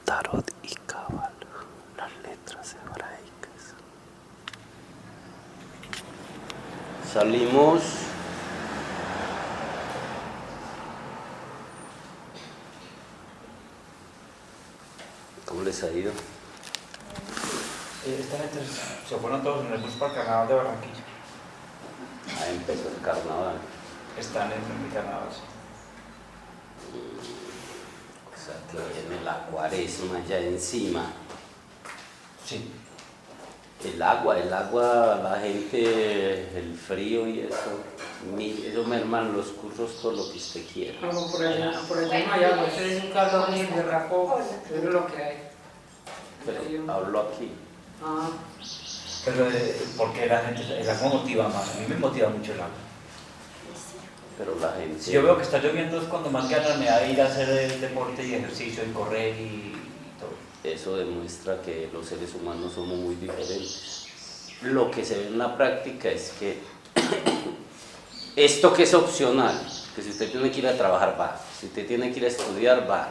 Tarot y Cábala, las letras hebraicas. Salimos ¿cómo les ha ido? Esta gente se fueron todos en el bus para el carnaval de Barranquilla. Ahí empezó el carnaval. Están en el carnaval, sí. O sea que viene la cuaresma ya encima. Sí. El agua, la gente, el frío y eso merman los cursos todo lo que usted quiera. No, por allá no hay agua, eso es un calor ni de rapo, eso es lo que hay. Pero hablo aquí. Ah, Pero porque la gente, el agua motiva más. A mí me motiva mucho el agua. Pero la gente... Si yo veo que está lloviendo es cuando más ganas me da de ir a hacer el deporte y ejercicio y correr y todo. Eso demuestra que los seres humanos somos muy diferentes. Lo que se ve en la práctica es que esto que es opcional, que si usted tiene que ir a trabajar va, si usted tiene que ir a estudiar va,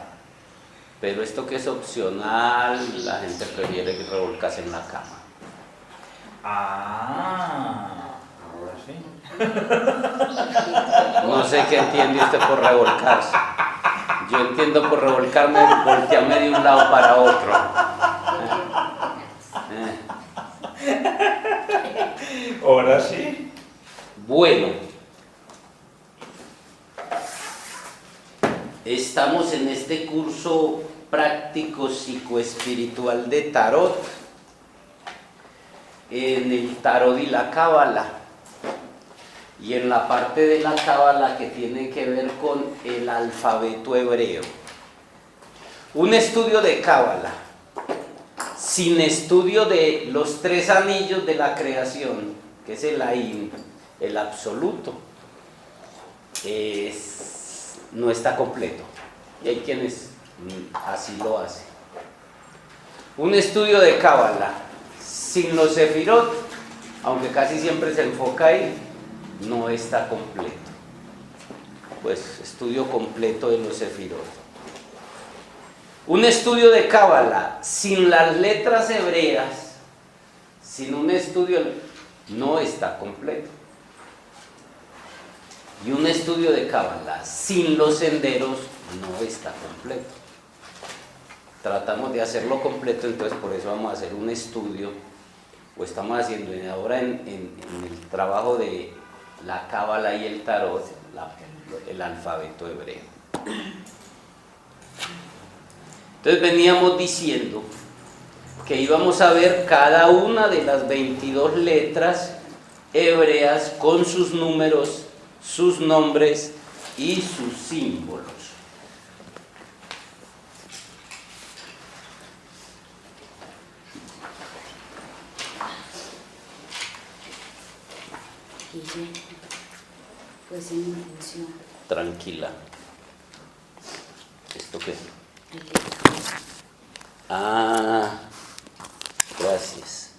pero esto que es opcional, la gente prefiere revolcarse en la cama. Ah, ahora sí. No sé qué entiende usted por revolcarse. Yo entiendo por revolcarme, voltearme de un lado para otro. Ahora sí. Bueno, estamos en este curso práctico psicoespiritual de tarot, en el tarot y la cábala, y en la parte de la cábala que tiene que ver con el alfabeto hebreo. Un estudio de cábala sin estudio de los tres anillos de la creación, que es el Ain, el absoluto, no está completo. Y hay quienes así lo hacen. Un estudio de cábala sin los sefirot, aunque casi siempre se enfoca ahí, no está completo. Pues estudio completo de los sefirot. Un estudio de cábala sin las letras hebreas, sin un estudio, no está completo. Y un estudio de cábala sin los senderos no está completo. Tratamos de hacerlo completo, entonces por eso vamos a hacer un estudio, o estamos haciendo ahora en el trabajo de la cábala y el tarot, el alfabeto hebreo. Entonces veníamos diciendo que íbamos a ver cada una de las 22 letras hebreas con sus números, sus nombres y sus símbolos. Guille, pues en mi atención. Tranquila. ¿Esto qué? El letra. Ah, gracias.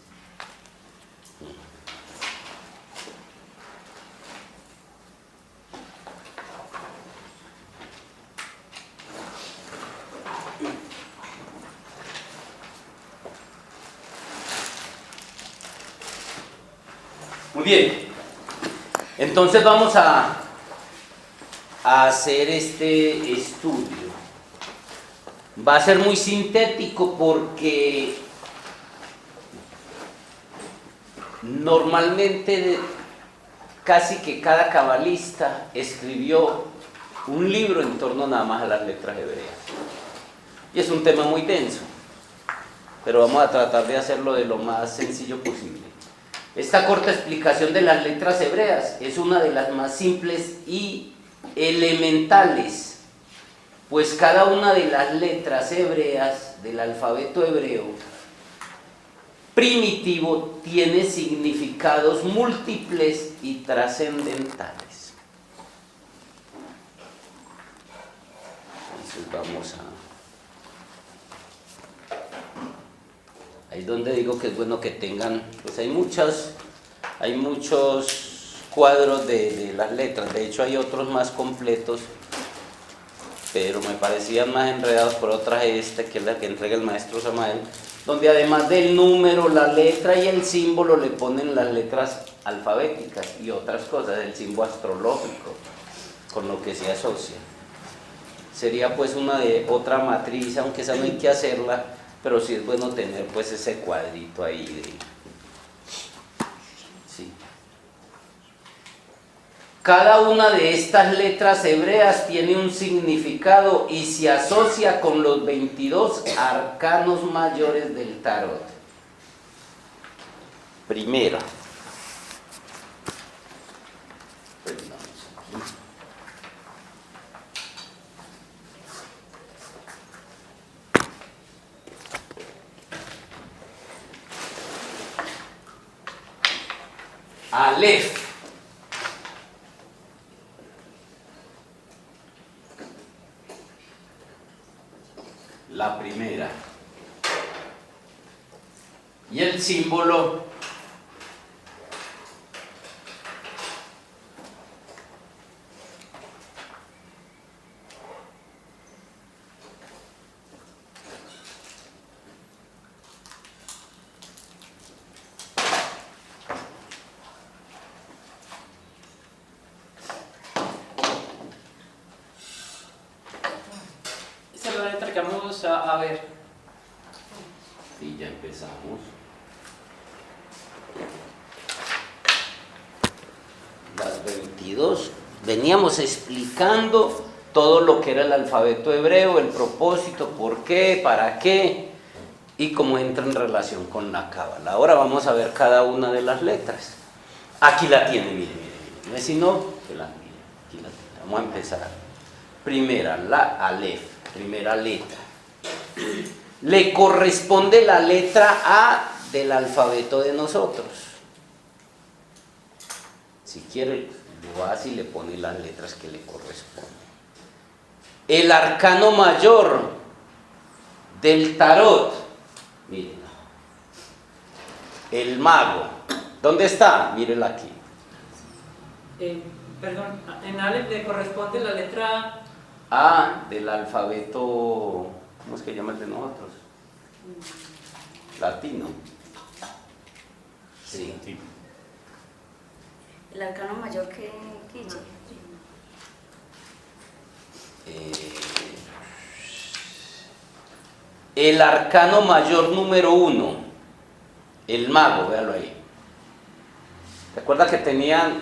Muy bien. Entonces vamos a hacer este estudio. Va a ser muy sintético porque normalmente casi que cada cabalista escribió un libro en torno nada más a las letras hebreas. Y es un tema muy denso, pero vamos a tratar de hacerlo de lo más sencillo posible. Esta corta explicación de las letras hebreas es una de las más simples y elementales, pues cada una de las letras hebreas del alfabeto hebreo primitivo tiene significados múltiples y trascendentales. Entonces vamos a... Ahí donde digo que es bueno que tengan, pues hay muchos cuadros de las letras, de hecho hay otros más completos, pero me parecían más enredados por otra que es la que entrega el maestro Samael, donde además del número, la letra y el símbolo le ponen las letras alfabéticas y otras cosas, el símbolo astrológico, con lo que se asocia. Sería pues una de otra matriz, aunque esa no hay que hacerla, pero sí es bueno tener pues ese cuadrito ahí de... Sí. Cada una de estas letras hebreas tiene un significado y se asocia con los 22 arcanos mayores del tarot. Primero, Aleph. La primera. Y el símbolo Esa es la letra que vamos a ver. y ya empezamos. Las 22. Veníamos explicando todo lo que era el alfabeto hebreo, el propósito, por qué, para qué y cómo entra en relación con la cábala. Ahora vamos a ver cada una de las letras. Aquí la tiene, mire. No es sino que la mire. Aquí la tiene. Vamos a empezar. Primera, la Aleph, primera letra. Le corresponde la letra A del alfabeto de nosotros. Si quiere, lo hace y le pone las letras que le corresponden. El arcano mayor del tarot, miren, el mago, ¿dónde está? Mírenla aquí. Perdón, en Aleph le corresponde la letra A del alfabeto, ¿cómo es que llama el de nosotros? Latino. Sí. El arcano mayor que Guille. El arcano mayor número 1, el mago, véalo ahí. Recuerda que tenían,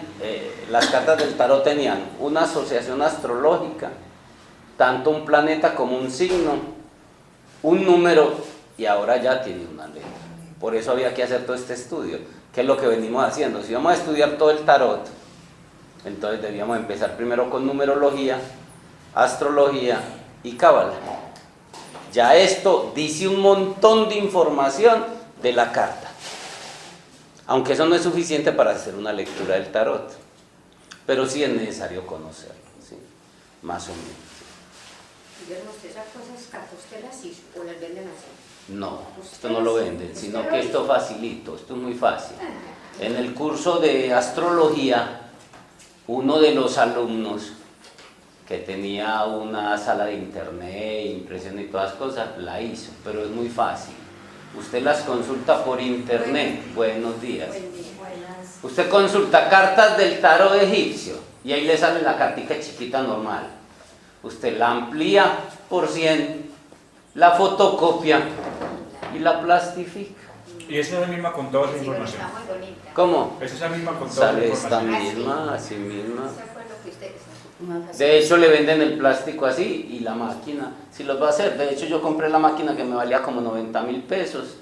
las cartas del tarot tenían una asociación astrológica, tanto un planeta como un signo, un número, y ahora ya tiene una letra. Por eso había que hacer todo este estudio, que es lo que venimos haciendo. Si vamos a estudiar todo el tarot, entonces debíamos empezar primero con numerología, astrología y cábala. Ya esto dice un montón de información de la carta, aunque eso no es suficiente para hacer una lectura del tarot, pero sí es necesario conocerlo, ¿sí? Más o menos. ¿Usted sacó esas cartas? ¿Usted las hizo o las venden así? No, esto no lo venden, sino que esto facilito, esto es muy fácil. En el curso de astrología, uno de los alumnos que tenía una sala de internet, impresión y todas cosas, la hizo, pero es muy fácil. Usted las consulta por internet. Buenos días. Usted consulta cartas del tarot egipcio y ahí le sale la cartica chiquita normal. Usted la amplía por 100, la fotocopia y la plastifica. Y esa es la misma con toda esa información. ¿Cómo? Esa es la misma con toda Sale esa esta información. misma, así misma. Más fácil. De hecho le venden el plástico así y la máquina, si los va a hacer. De hecho yo compré la máquina que me valía como 90.000 pesos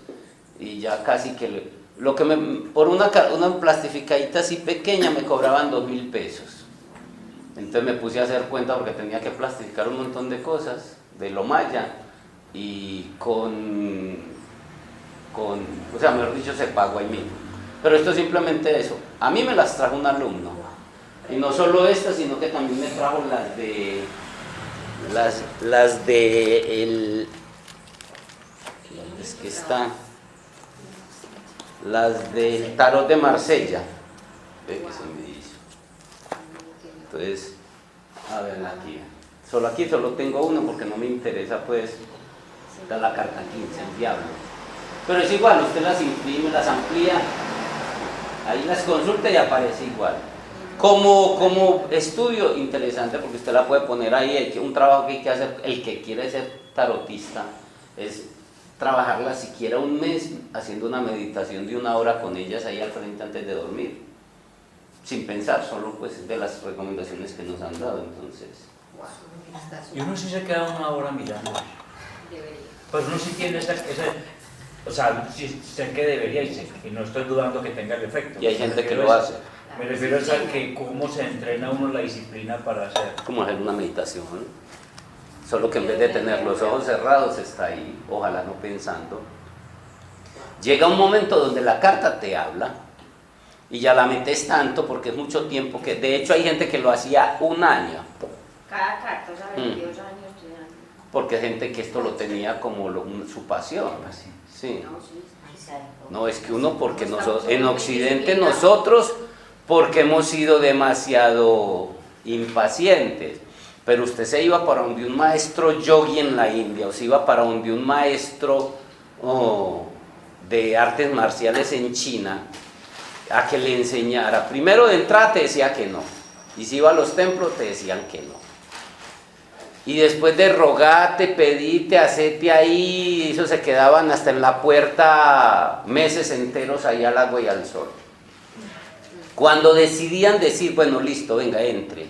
y ya casi que lo que por una plastificadita así pequeña me cobraban 2.000 pesos. Entonces me puse a hacer cuenta porque tenía que plastificar un montón de cosas de lo maya y o sea, mejor dicho, se pagó ahí mismo. Pero esto es simplemente eso. A mí me las trajo un alumno. Y no solo estas, sino que también me trajo las de el, es que está, las del tarot de Marsella. Ve que se me hizo. Entonces, a ver aquí, Solo aquí solo tengo uno porque no me interesa pues dar la carta 15, el diablo. Pero es igual, usted las imprime, las amplía, ahí las consulta y aparece igual. Como estudio interesante porque usted la puede poner ahí, un trabajo que hay que hacer, el que quiere ser tarotista, es trabajarla siquiera un mes haciendo una meditación de 1 hora con ellas ahí al frente antes de dormir, sin pensar, solo pues de las recomendaciones que nos han dado. Entonces, Y uno sí se queda 1 hora mirando. Debería. Pues uno sí tiene o sea, sí sé que debería y no estoy dudando que tenga el efecto. y hay gente que lo hace, Me refiero a que cómo se entrena uno la disciplina para hacer. como hacer una meditación, ¿no? Solo que en vez de tener los ojos cerrados está ahí, ojalá no pensando. Llega un momento donde la carta te habla y ya la metes tanto porque es mucho tiempo que, de hecho hay gente que lo hacía 1 año, Cada carta, o sea, 22 años, 3 años. porque hay gente que esto lo tenía como su pasión, sí. No, sí. No, es que uno, porque nosotros, en Occidente nosotros, porque hemos sido demasiado impacientes, pero usted se iba para donde un maestro yogi en la India, o se iba para donde un maestro de artes marciales en China, a que le enseñara. Primero de entrada te decía que no, y si iba a los templos te decían que no. Y después de rogarte, pedite, hacete ahí, eso se quedaban hasta en la puerta meses enteros ahí al agua y al sol. Cuando decidían decir, bueno, listo, venga, entre.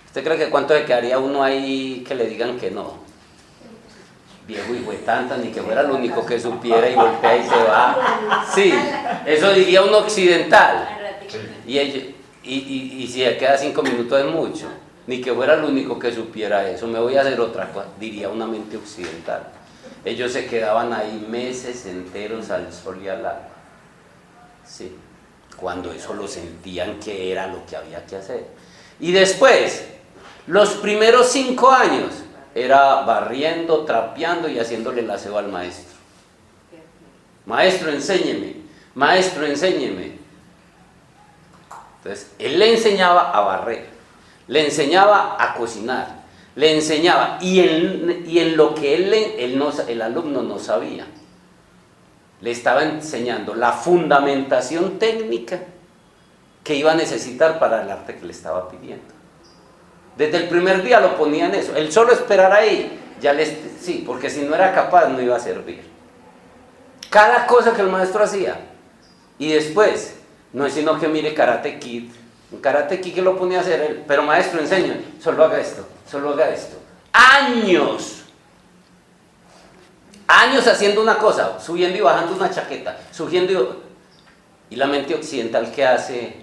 ¿Usted cree que cuánto se quedaría uno ahí que le digan que no? Viejo hijo de tanta, ni que fuera el único que supiera y voltea y se va. Sí, eso diría un occidental. Y si se queda 5 minutos es mucho. Ni que fuera el único que supiera eso, me voy a hacer otra cosa, diría una mente occidental. Ellos se quedaban ahí meses enteros al sol y al agua. Sí, cuando eso lo sentían que era lo que había que hacer. Y después, los primeros 5 años, era barriendo, trapeando y haciéndole el aseo al maestro. Maestro, enséñeme, maestro, enséñeme. Entonces, él le enseñaba a barrer. Le enseñaba a cocinar, le enseñaba, y en lo que el alumno no sabía, le estaba enseñando la fundamentación técnica que iba a necesitar para el arte que le estaba pidiendo. Desde el primer día lo ponía en eso, el solo esperar ahí, sí, porque si no era capaz no iba a servir. Cada cosa que el maestro hacía, y después, no es sino que mire Karate Kid. Un Karate Kid que lo ponía a hacer él, pero maestro, enséñame, solo haga esto, solo haga esto. ¡Años! Años haciendo una cosa, subiendo y bajando una chaqueta, subiendo y la mente occidental que hace.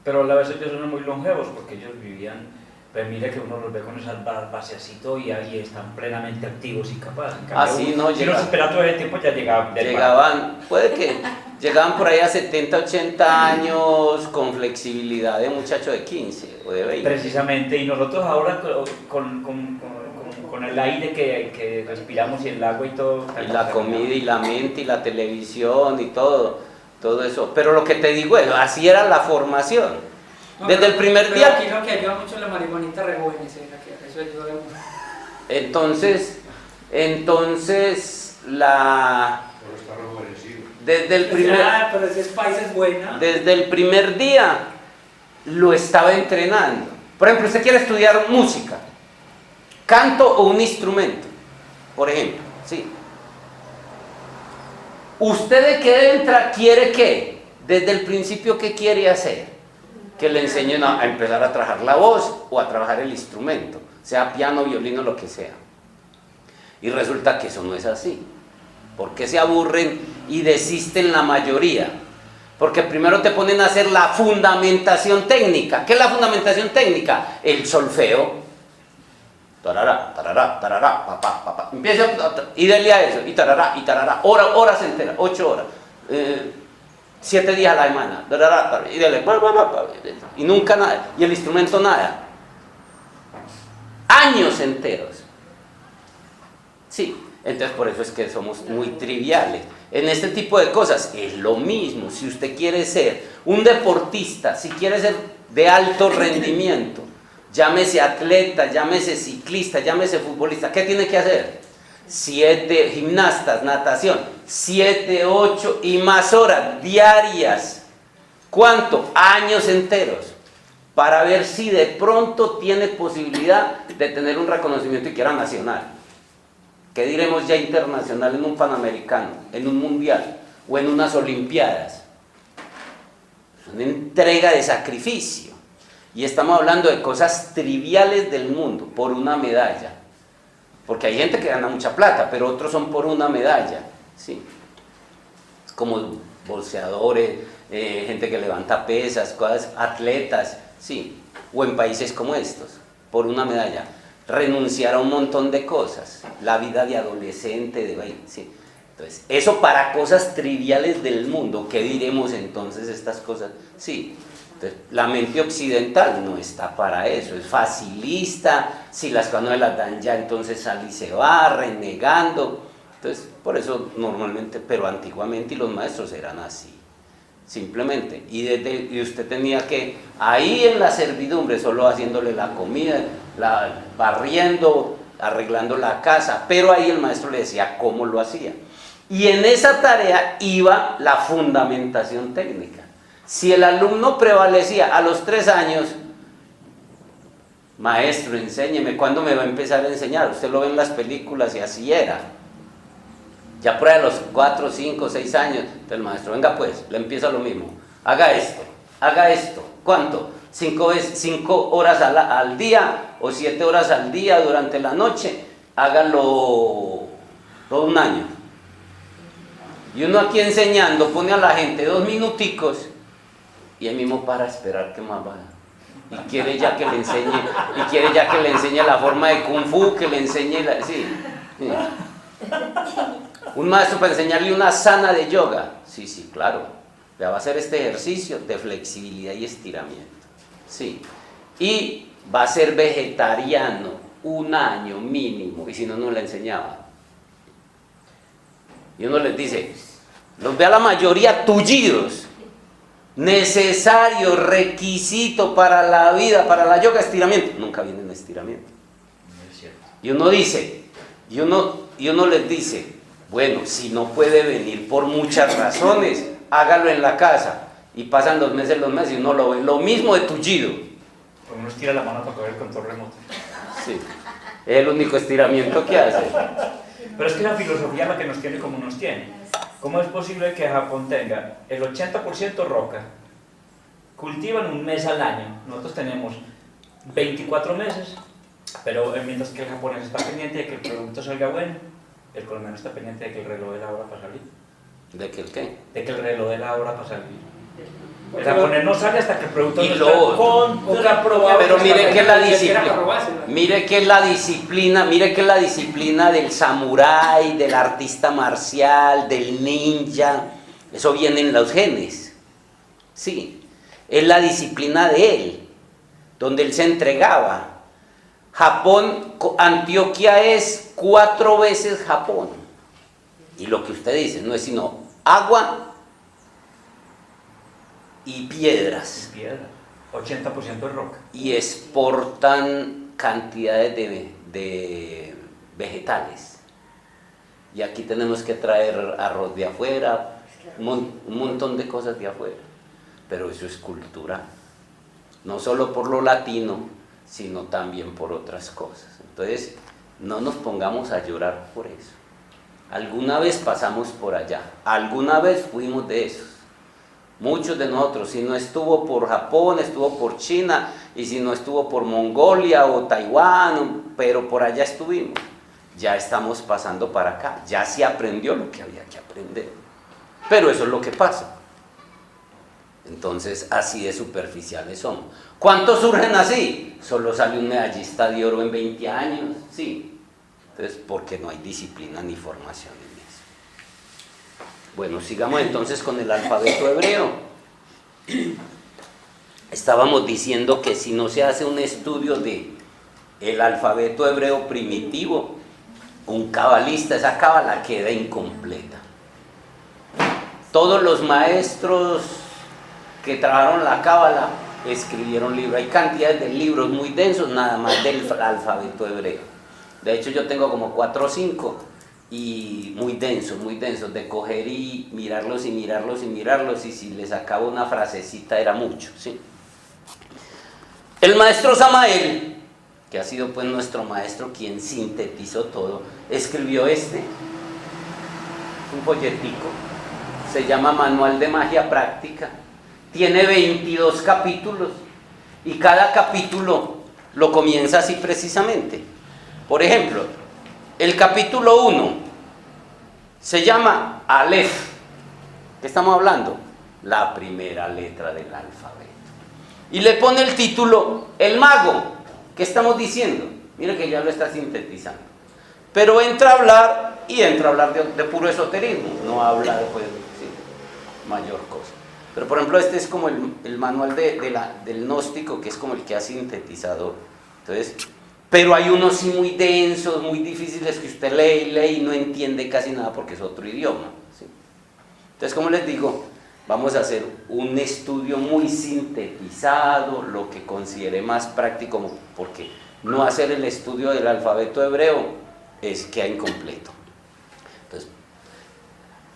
Pero a veces ellos son muy longevos porque ellos vivían, pues mire que uno los ve con esas barbas y así todo y ahí están plenamente activos y capaces. Así no si los espera todo el tiempo ya llegaban, puede que llegaban por ahí a 70, 80 años con flexibilidad de muchacho de 15 o de 20. Precisamente, y nosotros ahora con el aire que respiramos y el agua y todo. Y la comida y la mente y la televisión y todo eso. Pero lo que te digo es, así era la formación. No, desde el primer pero día. Aquí lo que ayuda mucho es la marihuanita rejuvenecer, eso ayuda mucho. Entonces desde el primer, pero ese país es buena. desde el primer día lo estaba entrenando. Por ejemplo, usted quiere estudiar música, canto o un instrumento, por ejemplo, ¿sí? ¿Usted de qué entra? ¿Quiere qué? Desde el principio, ¿qué quiere hacer? Que le enseñen a empezar a trabajar la voz o a trabajar el instrumento, sea piano, violino, lo que sea. Y resulta que eso no es así. ¿Por qué se aburren y desisten la mayoría? Porque primero te ponen a hacer la fundamentación técnica. ¿Qué es la fundamentación técnica? El solfeo. Tarará, tarará, tarará, papá, papá. Empieza y dele a eso, y tarará, horas enteras, 8 horas. 7 días a la semana, y dele, y nunca nada, y el instrumento nada. Años enteros. Sí, entonces por eso es que somos muy triviales. En este tipo de cosas es lo mismo. Si usted quiere ser un deportista, si quiere ser de alto rendimiento, llámese atleta, llámese ciclista, llámese futbolista, ¿qué tiene que hacer? 7 gimnastas, natación, 7, 8 y más horas diarias. ¿Cuánto? Años enteros, para ver si de pronto tiene posibilidad de tener un reconocimiento y que era nacional. ¿Qué diremos ya internacional en un Panamericano, en un Mundial o en unas Olimpiadas? Es una entrega de sacrificio. Y estamos hablando de cosas triviales del mundo, por una medalla. Porque hay gente que gana mucha plata, pero otros son por una medalla, ¿sí? Como bolseadores, gente que levanta pesas, cosas, atletas, ¿sí? O en países como estos, por una medalla. Renunciar a un montón de cosas, la vida de adolescente, de baile, ¿sí? Entonces, eso para cosas triviales del mundo, ¿qué diremos entonces estas cosas? Sí. Entonces, la mente occidental no está para eso, es facilista, si las cosas no las dan ya, entonces sale y se va, renegando. Entonces, por eso normalmente, pero antiguamente los maestros eran así, simplemente. Y usted tenía que, ahí en la servidumbre, solo haciéndole la comida, barriendo, arreglando la casa, pero ahí el maestro le decía cómo lo hacía. Y en esa tarea iba la fundamentación técnica. Si el alumno prevalecía a los 3 años, maestro, enséñeme, ¿cuándo me va a empezar a enseñar? Usted lo ve en las películas y así era. Ya por ahí a los 4, 5, 6 años, entonces el maestro, venga pues, le empieza lo mismo. Haga esto. ¿Cuánto? 5 horas al día o 7 horas al día durante la noche. Hágalo todo un año. Y uno aquí enseñando, pone a la gente 2 minuticos y él mismo para esperar que más vaya. Y quiere ya que le enseñe la forma de Kung Fu, que le enseñe sí. Un maestro para enseñarle una asana de yoga. Sí, claro. Le va a hacer este ejercicio de flexibilidad y estiramiento. Sí. Y va a ser vegetariano 1 año mínimo, y si no, no le enseñaba. Y uno les dice, los ve a la mayoría tullidos. Necesario, requisito para la vida, para la yoga, estiramiento. Nunca vienen estiramiento. Y uno dice, y uno les dice, bueno, si no puede venir por muchas razones, hágalo en la casa. Y pasan los meses y uno lo ve, lo mismo de tullido. Uno estira la mano para coger el control remoto. Sí, es el único estiramiento que hace. Pero es que la filosofía es la que nos tiene como nos tiene. ¿Cómo es posible que Japón tenga el 80% roca? Cultivan 1 mes al año. Nosotros tenemos 24 meses, pero mientras que el japonés está pendiente de que el producto salga bueno, el colombiano está pendiente de que el reloj de la hora para salir. ¿De que el qué? De que el reloj de la hora para salir. El japonés no sale hasta que el producto y no lo está contraprobado. Pero mire que la disciplina, Mire que la disciplina del samurái, del artista marcial, del ninja, eso viene en los genes. Sí, es la disciplina de él, donde él se entregaba. Japón, Antioquia es 4 veces Japón. Y lo que usted dice no es sino agua y piedras. 80% de roca. Y exportan cantidades de vegetales. Y aquí tenemos que traer arroz de afuera, un montón de cosas de afuera. Pero eso es cultural. No solo por lo latino, sino también por otras cosas. Entonces, no nos pongamos a llorar por eso. Alguna vez pasamos por allá, alguna vez fuimos de esos. Muchos de nosotros, si no estuvo por Japón, estuvo por China, y si no estuvo por Mongolia o Taiwán, pero por allá estuvimos. Ya estamos pasando para acá, ya se aprendió lo que había que aprender. Pero eso es lo que pasa. Entonces, así de superficiales somos. ¿Cuántos surgen así? Solo sale un medallista de oro en 20 años, sí. Entonces, porque no hay disciplina ni formación en eso. Bueno, sigamos entonces con el alfabeto hebreo. Estábamos diciendo que si no se hace un estudio de el alfabeto hebreo primitivo, un cabalista, esa cábala queda incompleta. Todos los maestros que trabajaron la cábala escribieron libros. Hay cantidades de libros muy densos nada más del alfabeto hebreo. De hecho yo tengo como 4 o 5 y muy densos, de coger y mirarlos y mirarlos y mirarlos, y si les sacaba una frasecita era mucho, ¿sí? El maestro Samael, que ha sido pues nuestro maestro quien sintetizó todo, escribió un folletico, se llama Manual de Magia Práctica, tiene 22 capítulos y cada capítulo lo comienza así precisamente. Por ejemplo, el capítulo 1 se llama Aleph. ¿Qué estamos hablando? La primera letra del alfabeto. Y le pone el título El Mago. ¿Qué estamos diciendo? Mire que ya lo está sintetizando. Pero entra a hablar de puro esoterismo. No habla de mayor cosa. Pero por ejemplo este es como el manual del gnóstico, que es como el que ha sintetizado. Entonces, pero hay unos sí muy densos, muy difíciles, que usted lee y no entiende casi nada porque es otro idioma, ¿sí? Entonces, como les digo, vamos a hacer un estudio muy sintetizado, lo que considere más práctico, porque no hacer el estudio del alfabeto hebreo queda incompleto. Entonces,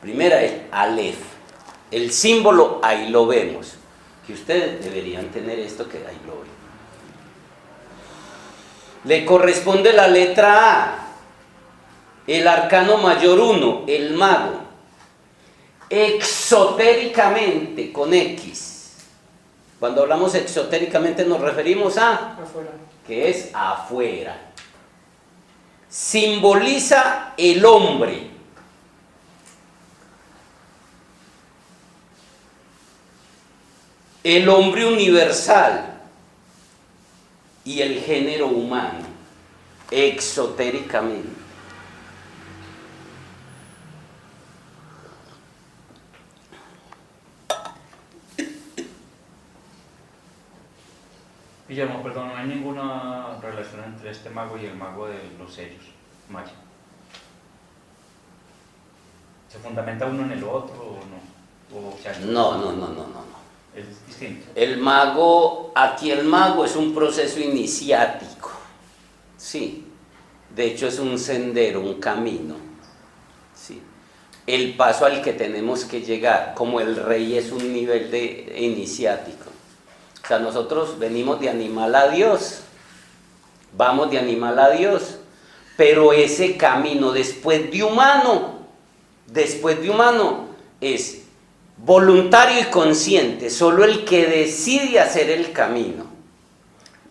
primera es Aleph. El símbolo, ahí lo vemos, que ustedes deberían tener esto, que ahí lo ven. Le corresponde la letra A, el arcano mayor 1, el mago, exotéricamente con X. Cuando hablamos exotéricamente nos referimos a Afuera. que es afuera. Simboliza el hombre. El hombre universal y el género humano, exotéricamente. Guillermo, perdón, no hay ninguna relación entre este mago y el mago de los sellos maya. ¿Se fundamenta uno en el otro o no? ¿O sea, No. es distinto? El mago es un proceso iniciático, sí. De hecho es un sendero, un camino, sí. El paso al que tenemos que llegar, como el rey es un nivel iniciático. O sea, nosotros venimos de animal a Dios, vamos de animal a Dios, pero ese camino después de humano es voluntario y consciente, solo el que decide hacer el camino.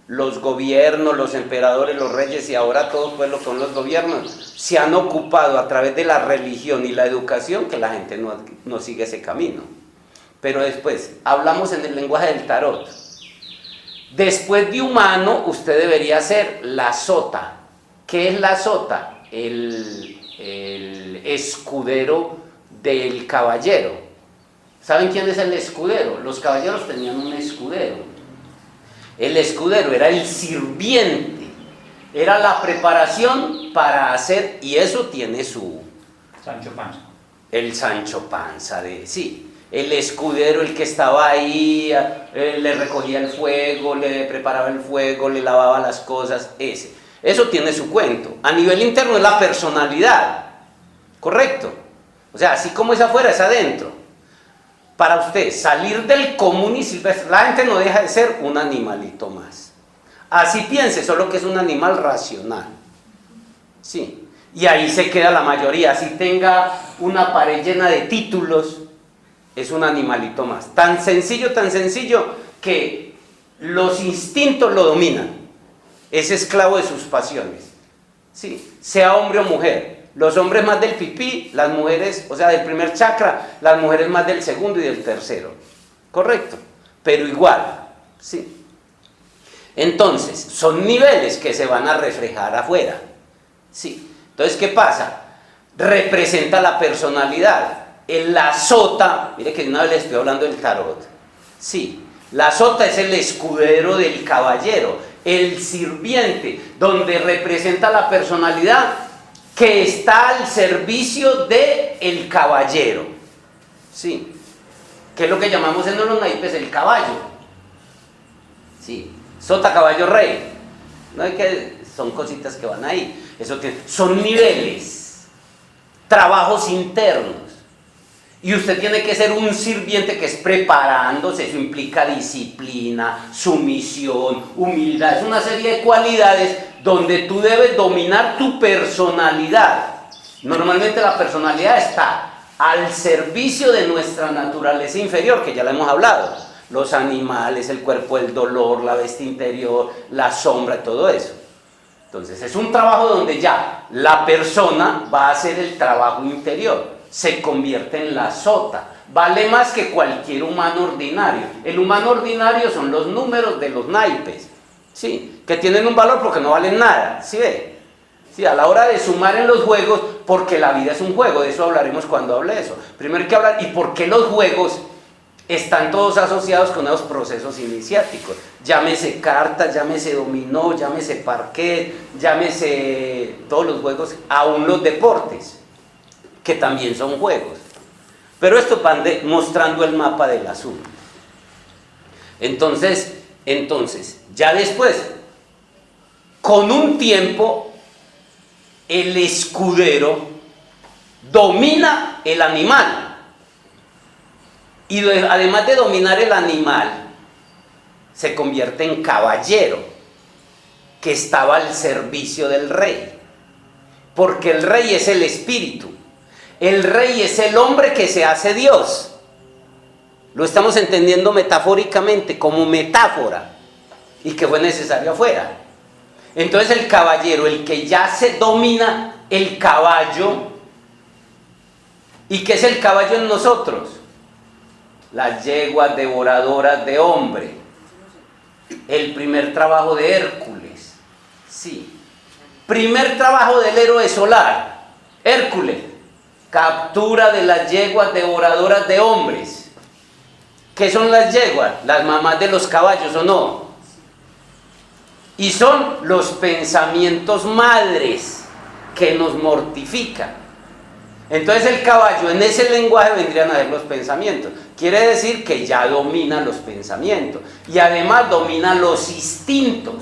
Los gobiernos, los emperadores, los reyes y ahora todo pueblo con los gobiernos se han ocupado a través de la religión y la educación que la gente no sigue ese camino. Pero después, hablamos en el lenguaje del tarot. Después de humano, usted debería ser la sota. ¿Qué es la sota? El escudero del caballero. ¿Saben quién es el escudero? Los caballeros tenían un escudero. El escudero era el sirviente, era la preparación para hacer, y eso tiene su... Sancho Panza. El Sancho Panza, sí. El escudero, el que estaba ahí, le recogía el fuego, le preparaba el fuego, le lavaba las cosas, ese. Eso tiene su cuento. A nivel interno es la personalidad, ¿correcto? O sea, así como es afuera, es adentro. Para usted salir del común y silvestre, la gente no deja de ser un animalito más. Así piense, solo que es un animal racional. Sí. Y ahí se queda la mayoría. Así tenga una pared llena de títulos, es un animalito más. Tan sencillo que los instintos lo dominan. Es esclavo de sus pasiones. Sí. Sea hombre o mujer. Los hombres más del pipí, las mujeres, o sea, del primer chakra, las mujeres más del segundo y del tercero. Correcto, pero igual, ¿sí? Entonces, son niveles que se van a reflejar afuera, ¿sí? Entonces, ¿qué pasa? Representa la personalidad. La sota, mire que una vez le estoy hablando del tarot, sí, la sota es el escudero del caballero, el sirviente, donde representa la personalidad que está al servicio del caballero, ¿sí? Que es lo que llamamos en los naipes el caballo, Sí, sota, caballo, rey. No hay que, son cositas que van ahí. Eso son niveles, trabajos internos. Y usted tiene que ser un sirviente que es preparándose. Eso implica disciplina, sumisión, humildad. Es una serie de cualidades donde tú debes dominar tu personalidad. Normalmente la personalidad está al servicio de nuestra naturaleza inferior, que ya la hemos hablado. Los animales, el cuerpo del dolor, la bestia interior, la sombra, todo eso. Entonces es un trabajo donde ya la persona va a hacer el trabajo interior. Se convierte en la sota. Vale más que cualquier humano ordinario. El humano ordinario son los números de los naipes. Sí, que tienen un valor porque no valen nada. ¿Sí ve? Sí, a la hora de sumar en los juegos, porque la vida es un juego, de eso hablaremos cuando hable de eso. Primero hay que hablar, ¿y por qué los juegos están todos asociados con esos procesos iniciáticos? Llámese cartas, llámese dominó, llámese parquet, llámese todos los juegos, aún los deportes, que también son juegos. Pero esto van mostrando el mapa del asunto. Entonces, ya después, con un tiempo, el escudero domina el animal. Y además de dominar el animal, se convierte en caballero, que estaba al servicio del rey. Porque el rey es el espíritu. El rey es el hombre que se hace Dios. Lo estamos entendiendo metafóricamente, como metáfora, y que fue necesario afuera. Entonces el caballero, el que ya se domina el caballo. ¿Y qué es el caballo en nosotros? Las yeguas devoradoras de hombre. El primer trabajo de Hércules. Sí. Primer trabajo del héroe solar. Hércules. Captura de las yeguas devoradoras de hombres. ¿Qué son las yeguas? Las mamás de los caballos, ¿o no? Y son los pensamientos madres que nos mortifican. Entonces el caballo en ese lenguaje vendrían a ser los pensamientos. Quiere decir que ya domina los pensamientos y además domina los instintos.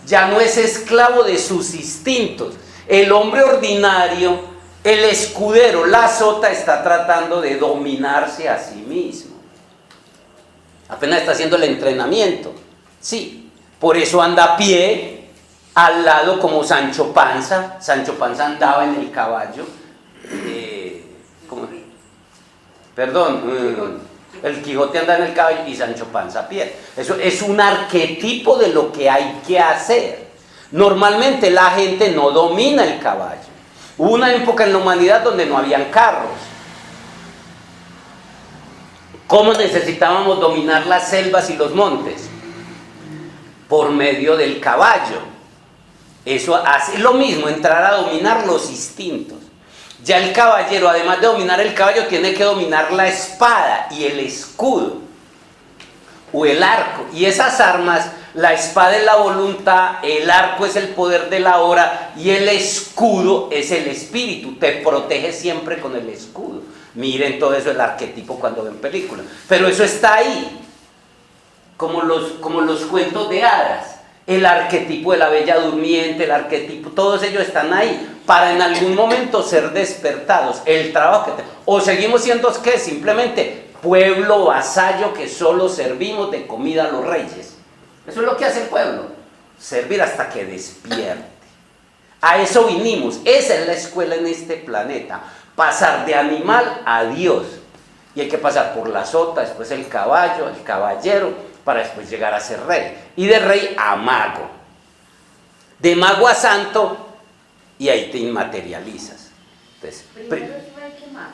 Ya no es esclavo de sus instintos. El hombre ordinario, el escudero, la sota, está tratando de dominarse a sí mismo. Apenas está haciendo el entrenamiento. Sí. Por eso anda a pie, al lado como Sancho Panza. Sancho Panza andaba en el caballo. El Quijote anda en el caballo y Sancho Panza a pie. Eso es un arquetipo de lo que hay que hacer. Normalmente la gente no domina el caballo. Hubo una época en la humanidad donde no habían carros. ¿Cómo necesitábamos dominar las selvas y los montes? Por medio del caballo. Eso hace lo mismo, entrar a dominar los instintos. Ya el caballero, además de dominar el caballo, tiene que dominar la espada y el escudo o el arco. Y esas armas, la espada es la voluntad, el arco es el poder de la hora y el escudo es el espíritu. Te protege siempre con el escudo. Miren todo eso, el arquetipo cuando ven películas. Pero eso está ahí. Como los cuentos de hadas, el arquetipo de la bella durmiente, el arquetipo, todos ellos están ahí para en algún momento ser despertados. El trabajo o seguimos siendo ¿qué? Simplemente pueblo vasallo que solo servimos de comida a los reyes. Eso es lo que hace el pueblo, servir hasta que despierte. A eso vinimos, esa es la escuela en este planeta, pasar de animal a Dios. Y hay que pasar por la sota, después el caballo, el caballero, para después llegar a ser rey. Y de rey a mago. De mago a santo, y ahí te inmaterializas. Entonces, primero es rey que mago.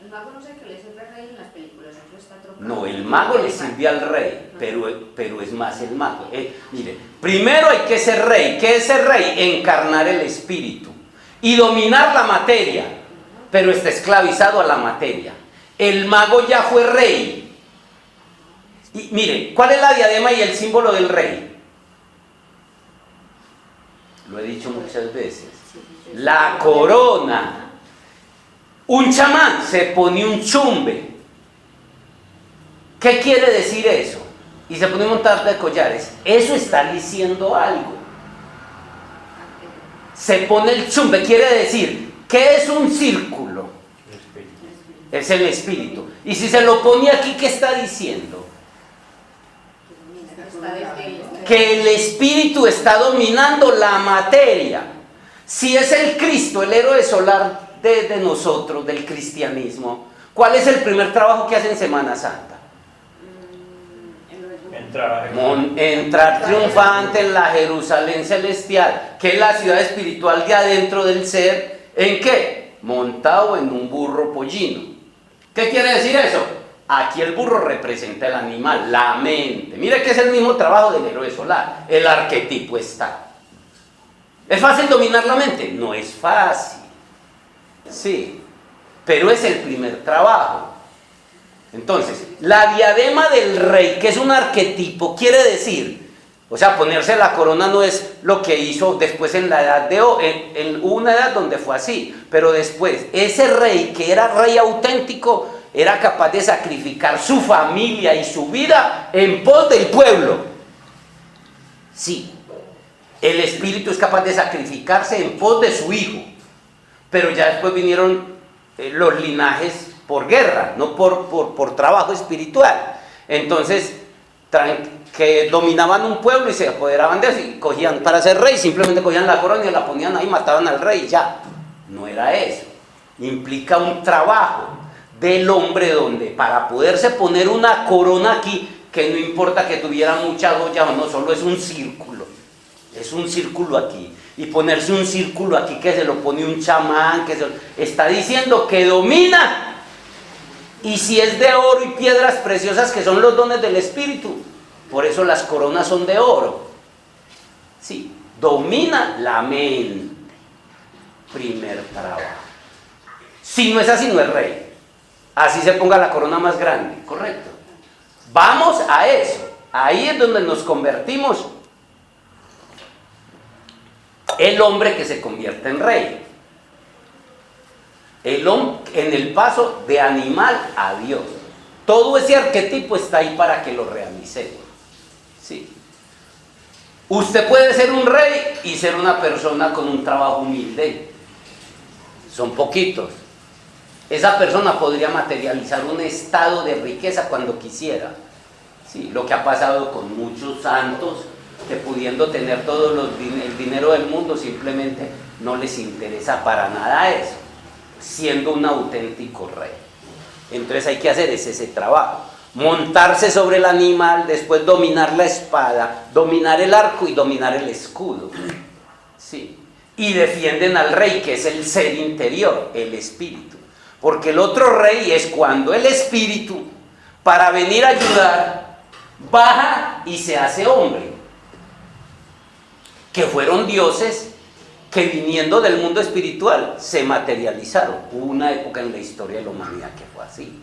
El mago no sé qué le sirve al rey en las películas. Está trocado. no, el mago le sirve al rey, pero es más el mago. Mire, primero hay que ser rey. ¿Qué es ser rey? Encarnar el espíritu y dominar la materia, pero está esclavizado a la materia. El mago ya fue rey. Y mire, ¿cuál es la diadema y el símbolo del rey? Lo he dicho muchas veces. La corona. Un chamán se pone un chumbe. ¿Qué quiere decir eso? y se pone un montón de collares. Eso está diciendo algo. Se pone el chumbe, quiere decir, ¿qué es un círculo? Es el espíritu. Y si se lo pone aquí, ¿qué está diciendo? Que el espíritu está dominando la materia. Si es el Cristo, el héroe solar de nosotros, del cristianismo, ¿cuál es el primer trabajo que hace en Semana Santa? Entrar triunfante en la Jerusalén celestial, que es la ciudad espiritual de adentro del ser. ¿En qué? Montado en un burro pollino. ¿Qué quiere decir eso? Aquí el burro representa el animal, la mente. Mire que es el mismo trabajo del héroe solar. El arquetipo está. ¿Es fácil dominar la mente? No es fácil. Sí, pero es el primer trabajo. Entonces, la diadema del rey, que es un arquetipo, quiere decir, o sea, ponerse la corona no es lo que hizo después en la edad de oro, hubo una edad donde fue así, pero después, ese rey que era rey auténtico, era capaz de sacrificar su familia y su vida en pos del pueblo. Sí, el espíritu es capaz de sacrificarse en pos de su hijo, pero ya después vinieron los linajes por guerra, no por trabajo espiritual. Entonces, que dominaban un pueblo y se apoderaban de eso y cogían para ser rey, simplemente cogían la corona y la ponían ahí, mataban al rey y ya. No era eso. Implica un trabajo del hombre donde para poderse poner una corona aquí, que no importa que tuviera muchas joyas o no, solo es un círculo aquí, y ponerse un círculo aquí que se lo pone un chamán, está diciendo que domina. Y si es de oro y piedras preciosas, que son los dones del espíritu, por eso las coronas son de oro. Sí, domina la mente. Primer trabajo. Si no es así, no es rey. Así se ponga la corona más grande, correcto. Vamos a eso. Ahí es donde nos convertimos. El hombre que se convierte en rey. El hombre en el paso de animal a Dios. Todo ese arquetipo está ahí para que lo realicemos. Sí. Usted puede ser un rey y ser una persona con un trabajo humilde. Son poquitos. Esa persona podría materializar un estado de riqueza cuando quisiera. Sí, lo que ha pasado con muchos santos que pudiendo tener todo el dinero del mundo simplemente no les interesa para nada eso, siendo un auténtico rey. Entonces hay que hacer ese trabajo, montarse sobre el animal, después dominar la espada, dominar el arco y dominar el escudo. Sí. Y defienden al rey, que es el ser interior, el espíritu. Porque el otro rey es cuando el espíritu, para venir a ayudar, baja y se hace hombre. Que fueron dioses que viniendo del mundo espiritual se materializaron. Hubo una época en la historia de la humanidad que fue así.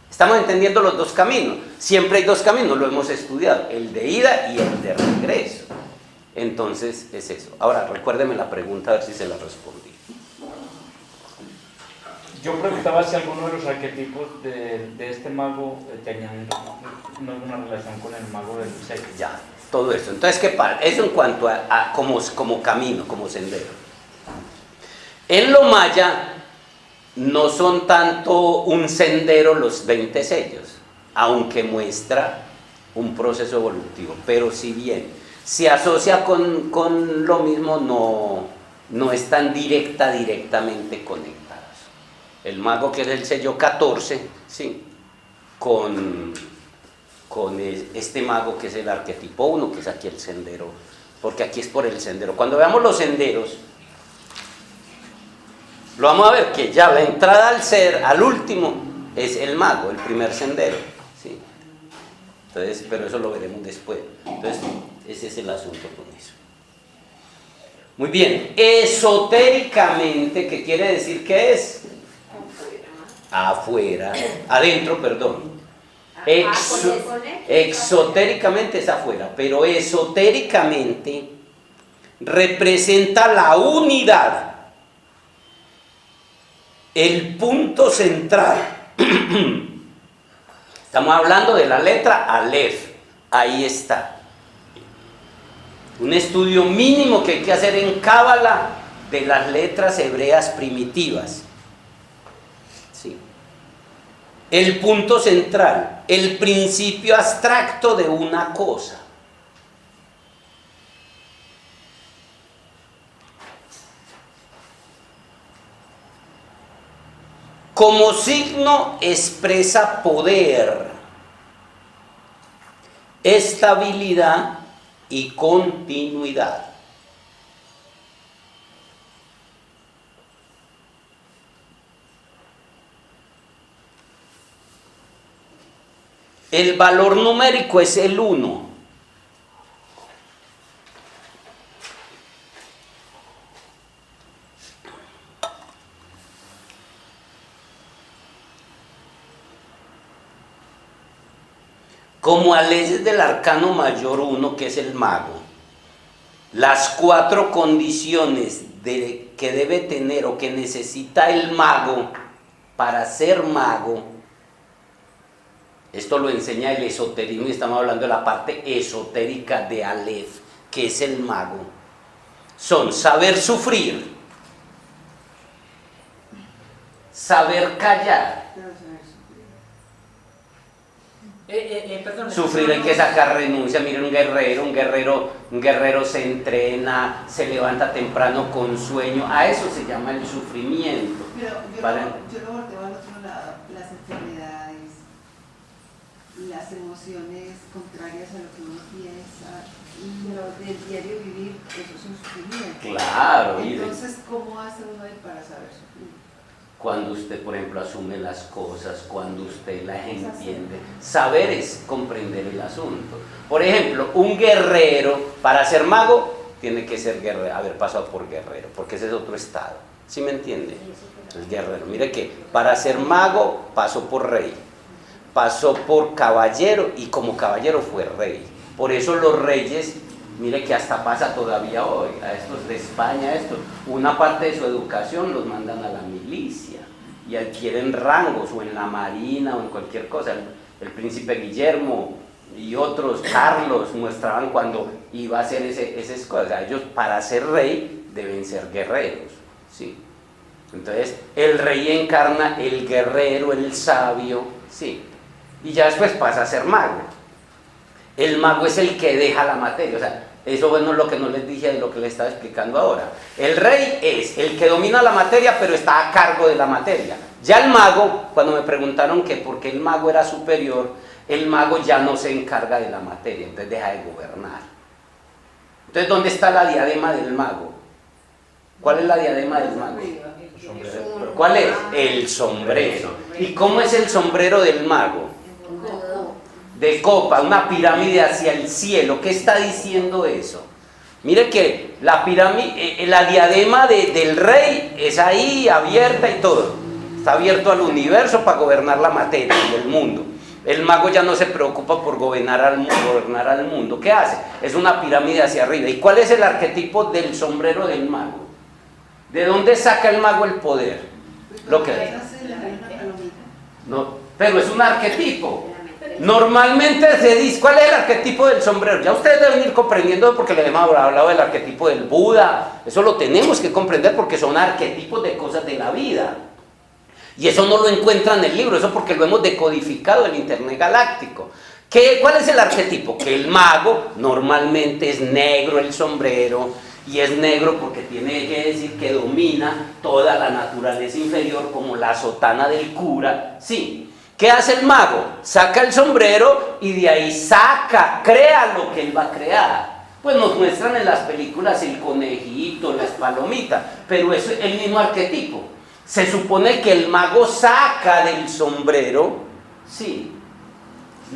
Estamos entendiendo los dos caminos. Siempre hay dos caminos, lo hemos estudiado, el de ida y el de regreso. Entonces es eso. Ahora recuérdeme la pregunta, a ver si se la respondí. Yo preguntaba si alguno de los arquetipos de este mago tenían alguna relación con el mago del sello. Ya, todo eso. Entonces, ¿qué pasa? Eso en cuanto a como camino, como sendero. En lo maya no son tanto un sendero los 20 sellos, aunque muestra un proceso evolutivo, pero si bien se asocia con lo mismo, no están directamente conectados. El mago, que es el sello 14, ¿sí? con este mago que es el arquetipo 1, que es aquí el sendero, porque aquí es por el sendero. Cuando veamos los senderos, lo vamos a ver que ya la entrada al ser, al último, es el mago, el primer sendero, ¿sí? Entonces, pero eso lo veremos después. Entonces, ese es el asunto con eso. Muy bien, esotéricamente, ¿qué quiere decir que es? Afuera, adentro, perdón. Exotéricamente es afuera, pero esotéricamente representa la unidad, el punto central. Estamos hablando de la letra Aleph, Ahí está. Un estudio mínimo que hay que hacer en Cábala de las letras hebreas primitivas. ¿Sí? El punto central, el principio abstracto de una cosa. Como signo expresa poder, estabilidad y continuidad. El valor numérico es el 1. Como a leyes del arcano mayor 1, que es el mago, las 4 condiciones que debe tener o que necesita el mago para ser mago, esto lo enseña el esoterismo y estamos hablando de la parte esotérica de Aleph, que es el mago, son saber sufrir, saber callar. Perdón, Sufrir hay que sacar renuncia. Mire, un guerrero se entrena, se levanta temprano con sueño, a eso se llama el sufrimiento. Pero yo lo volteo al otro lado, las enfermedades, las emociones contrarias a lo que uno piensa, lo del diario vivir, eso es un sufrimiento. Claro. Entonces, ¿cómo hace uno para saber sufrir? Cuando usted, por ejemplo, asume las cosas, cuando usted las entiende. Saber es comprender el asunto. Por ejemplo, un guerrero, para ser mago, tiene que ser guerrero, haber pasado por guerrero, porque ese es otro estado. ¿Sí me entiende? El guerrero. Mire que para ser mago pasó por rey, pasó por caballero y como caballero fue rey. Por eso los reyes, mire que hasta pasa todavía hoy, a estos de España, una parte de su educación los mandan a la milicia y adquieren rangos o en la marina o en cualquier cosa. El príncipe Guillermo y otros, Carlos, muestraban cuando iba a hacer esas cosas. Ellos para ser rey deben ser guerreros, ¿sí? Entonces el rey encarna el guerrero, el sabio, ¿sí? Y ya después pasa a ser mago. El mago es el que deja la materia, o sea, eso bueno es lo que no les dije de lo que les estaba explicando ahora. El rey es el que domina la materia, pero está a cargo de la materia. Ya el mago, cuando me preguntaron que por qué el mago era superior, el mago ya no se encarga de la materia, entonces deja de gobernar. Entonces, ¿dónde está la diadema del mago? ¿Cuál es la diadema del mago? ¿Cuál es? El sombrero. ¿Y cómo es el sombrero del mago? De copa, una pirámide hacia el cielo. ¿Qué está diciendo eso? Mire que la pirámide, la diadema del rey es ahí abierta y todo. Está abierto al universo para gobernar la materia y el mundo. El mago ya no se preocupa por gobernar al mundo. ¿Qué hace? Es una pirámide hacia arriba. ¿Y cuál es el arquetipo del sombrero del mago? ¿De dónde saca el mago el poder? Lo que no, pero es un arquetipo. Normalmente se dice, ¿cuál es el arquetipo del sombrero? Ya ustedes deben ir comprendiendo porque le hemos hablado del arquetipo del Buda. Eso lo tenemos que comprender porque son arquetipos de cosas de la vida. Y eso no lo encuentran en el libro, eso porque lo hemos decodificado en el Internet Galáctico. ¿Cuál es el arquetipo? Que el mago normalmente es negro el sombrero, y es negro porque tiene que decir que domina toda la naturaleza inferior como la sotana del cura, sí. ¿Qué hace el mago? Saca el sombrero y de ahí crea lo que él va a crear. Pues nos muestran en las películas el conejito, las palomitas, pero es el mismo arquetipo. Se supone que el mago saca del sombrero, sí,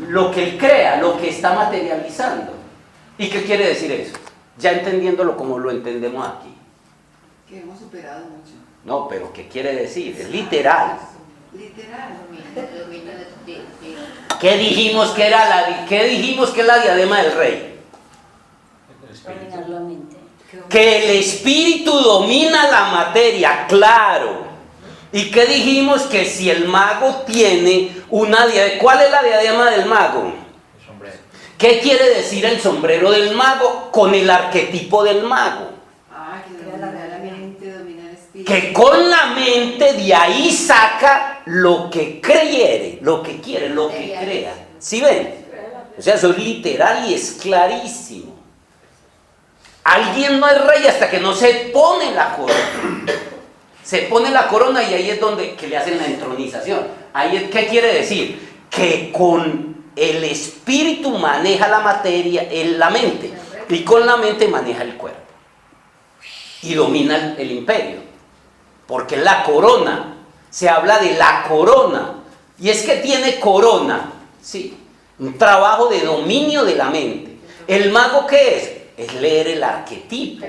lo que él crea, lo que está materializando. ¿Y qué quiere decir eso? Ya entendiéndolo como lo entendemos aquí. Que hemos superado mucho. No, pero ¿qué quiere decir? Es literal. Literal. ¿Qué dijimos que es la diadema del rey? Dominar la mente. Que el espíritu domina la materia, claro. ¿Y qué dijimos? Que si el mago tiene una diadema, ¿cuál es la diadema del mago? El sombrero. ¿Qué quiere decir el sombrero del mago con el arquetipo del mago? Que domina la mente, domina el espíritu. Que con la mente de ahí saca lo que quiere, lo que crea. ¿Sí ven? O sea, eso es literal y es clarísimo. Alguien no es rey hasta que no se pone la corona. Se pone la corona y ahí es donde que le hacen la entronización. Ahí es, ¿qué quiere decir? Que con el espíritu maneja la materia, la mente, y con la mente maneja el cuerpo. Y domina el imperio. Porque la corona, se habla de la corona. Y es que tiene corona, sí, un trabajo de dominio de la mente. ¿El mago qué es? Es leer el arquetipo.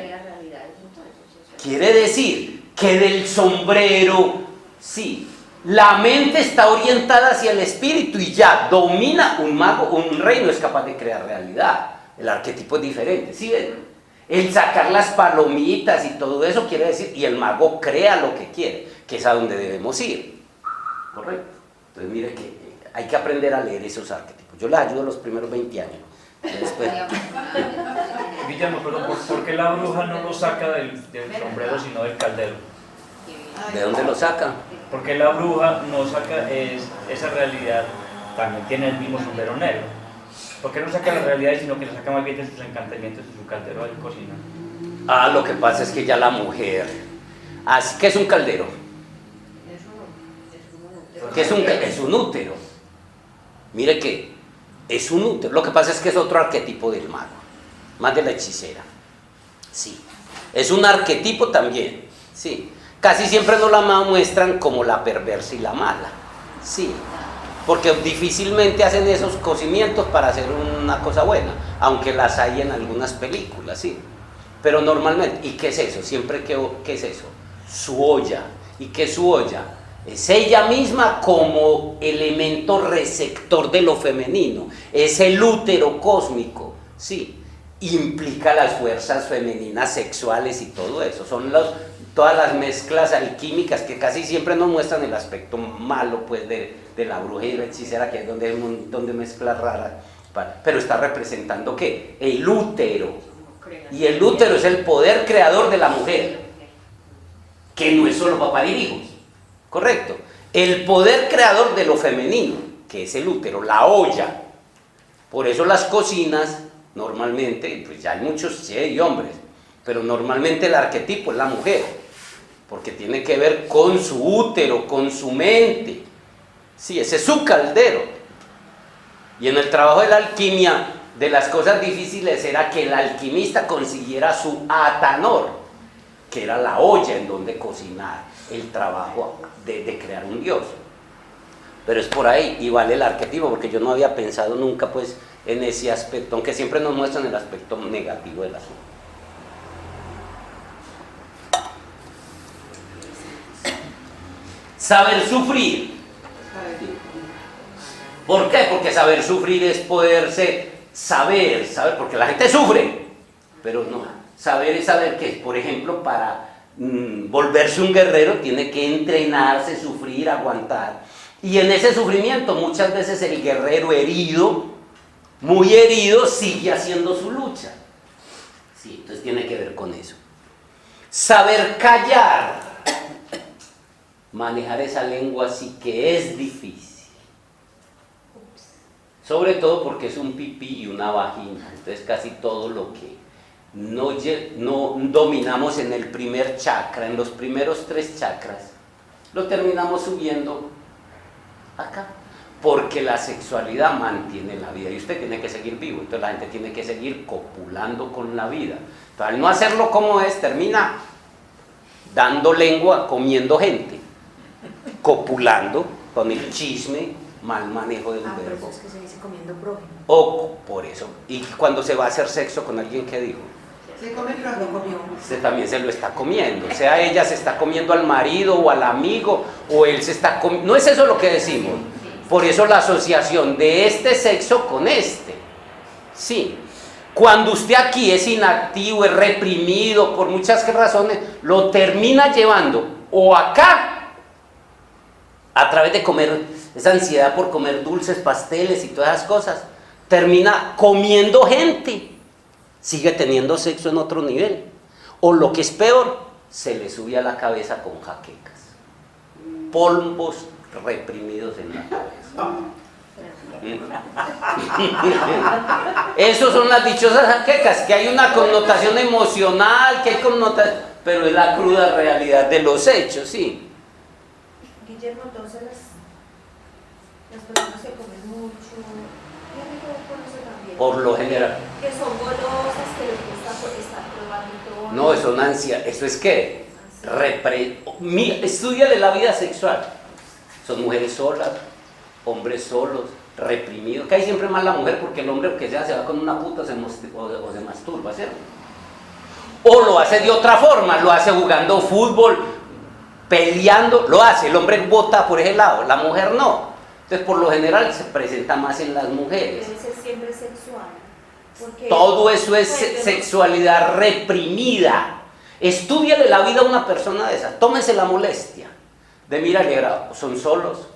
Quiere decir que del sombrero, sí, la mente está orientada hacia el espíritu y ya domina un mago, un rey no es capaz de crear realidad. El arquetipo es diferente, ¿sí ven? El sacar las palomitas y todo eso quiere decir, y el mago crea lo que quiere, que es a donde debemos ir. Correcto. Entonces mire que hay que aprender a leer esos arquetipos. Yo les ayudo los primeros 20 años. Después... Guillermo, perdón, ¿por qué la bruja no lo saca del sombrero sino del caldero? ¿De dónde lo saca? Porque la bruja no saca esa realidad, también tiene el mismo sombrero negro. ¿Por qué no saca la realidad sino que la saca más bien de sus encantamientos de su caldero de cocina? Lo que pasa es que ya la mujer... ¿Qué es un caldero? ¿Qué es un útero? Mire que es un útero. Lo que pasa es que es otro arquetipo del mago, más de la hechicera. Sí. Es un arquetipo también. Sí. Casi siempre nos la muestran como la perversa y la mala. Sí. Porque difícilmente hacen esos cocimientos para hacer una cosa buena, aunque las hay en algunas películas, sí. Pero normalmente, ¿y qué es eso? Siempre, ¿qué es eso? Su olla. ¿Y qué es su olla? Es ella misma como elemento receptor de lo femenino. Es el útero cósmico, sí. Implica las fuerzas femeninas sexuales y todo eso. Son todas las mezclas alquímicas que casi siempre nos muestran el aspecto malo, pues, de la bruja y la hechicera, que es donde hay un montón de mezclas raras. Pero está representando ¿qué? El útero. Y el útero es el poder creador de la mujer, que no es solo papá de hijos. Correcto. El poder creador de lo femenino, que es el útero, la olla. Por eso las cocinas, normalmente, pues ya hay muchos, sí hay hombres, pero normalmente el arquetipo es la mujer, porque tiene que ver con su útero, con su mente. Sí, ese es su caldero. Y en el trabajo de la alquimia, de las cosas difíciles era que el alquimista consiguiera su atanor, que era la olla en donde cocinar, el trabajo de crear un dios. Pero es por ahí, y vale el arquetipo, porque yo no había pensado nunca pues en ese aspecto, aunque siempre nos muestran el aspecto negativo del asunto. Saber sufrir. ¿Por qué? Porque saber sufrir es poderse saber, porque la gente sufre, pero no, saber es saber que, por ejemplo, para volverse un guerrero tiene que entrenarse, sufrir, aguantar. Y en ese sufrimiento muchas veces el guerrero herido, muy herido, sigue haciendo su lucha. Sí, entonces tiene que ver con eso. Saber callar, manejar esa lengua sí que es difícil. Sobre todo porque es un pipí y una vagina, entonces casi todo lo que no dominamos en el primer chakra, en los primeros 3 chakras, lo terminamos subiendo acá, porque la sexualidad mantiene la vida y usted tiene que seguir vivo, entonces la gente tiene que seguir copulando con la vida. Entonces, al no hacerlo como es, termina dando lengua, comiendo gente, copulando con el chisme, mal manejo del verbo. Pero es que se dice comiendo prójimo. O por eso. Y cuando se va a hacer sexo con alguien, ¿qué dijo? Se come prójimo. Usted también se lo está comiendo. O sea, ella se está comiendo al marido o al amigo, o él se está comiendo. No es eso lo que decimos. Por eso la asociación de este sexo con este. Sí. Cuando usted aquí es inactivo, es reprimido, por muchas razones, lo termina llevando o acá, a través de comer, esa ansiedad por comer dulces, pasteles y todas esas cosas, termina comiendo gente, sigue teniendo sexo en otro nivel. O lo que es peor, se le sube a la cabeza con jaquecas, polvos reprimidos en la cabeza. Esos son las dichosas jaquecas, que hay una connotación emocional, que hay connotación, pero es la cruda realidad de los hechos, sí. Guillermo, entonces las personas que comen mucho, tienen que ver con eso también. Por lo general. Que son golosas, que les gusta estar probando todo. No, eso es una ansia, eso es que estúdiale la vida sexual. Son mujeres solas, hombres solos, reprimidos, que hay siempre más la mujer, porque el hombre que sea se va con una puta o se masturba, ¿cierto? O lo hace de otra forma, lo hace jugando fútbol, peleando, lo hace, el hombre vota por ese lado, la mujer no. Entonces por lo general se presenta más en las mujeres. Debe ser siempre sexual. Todo eso es sexualidad reprimida. Estúdiale la vida a una persona de esas, tómese la molestia de mirarle, son solos,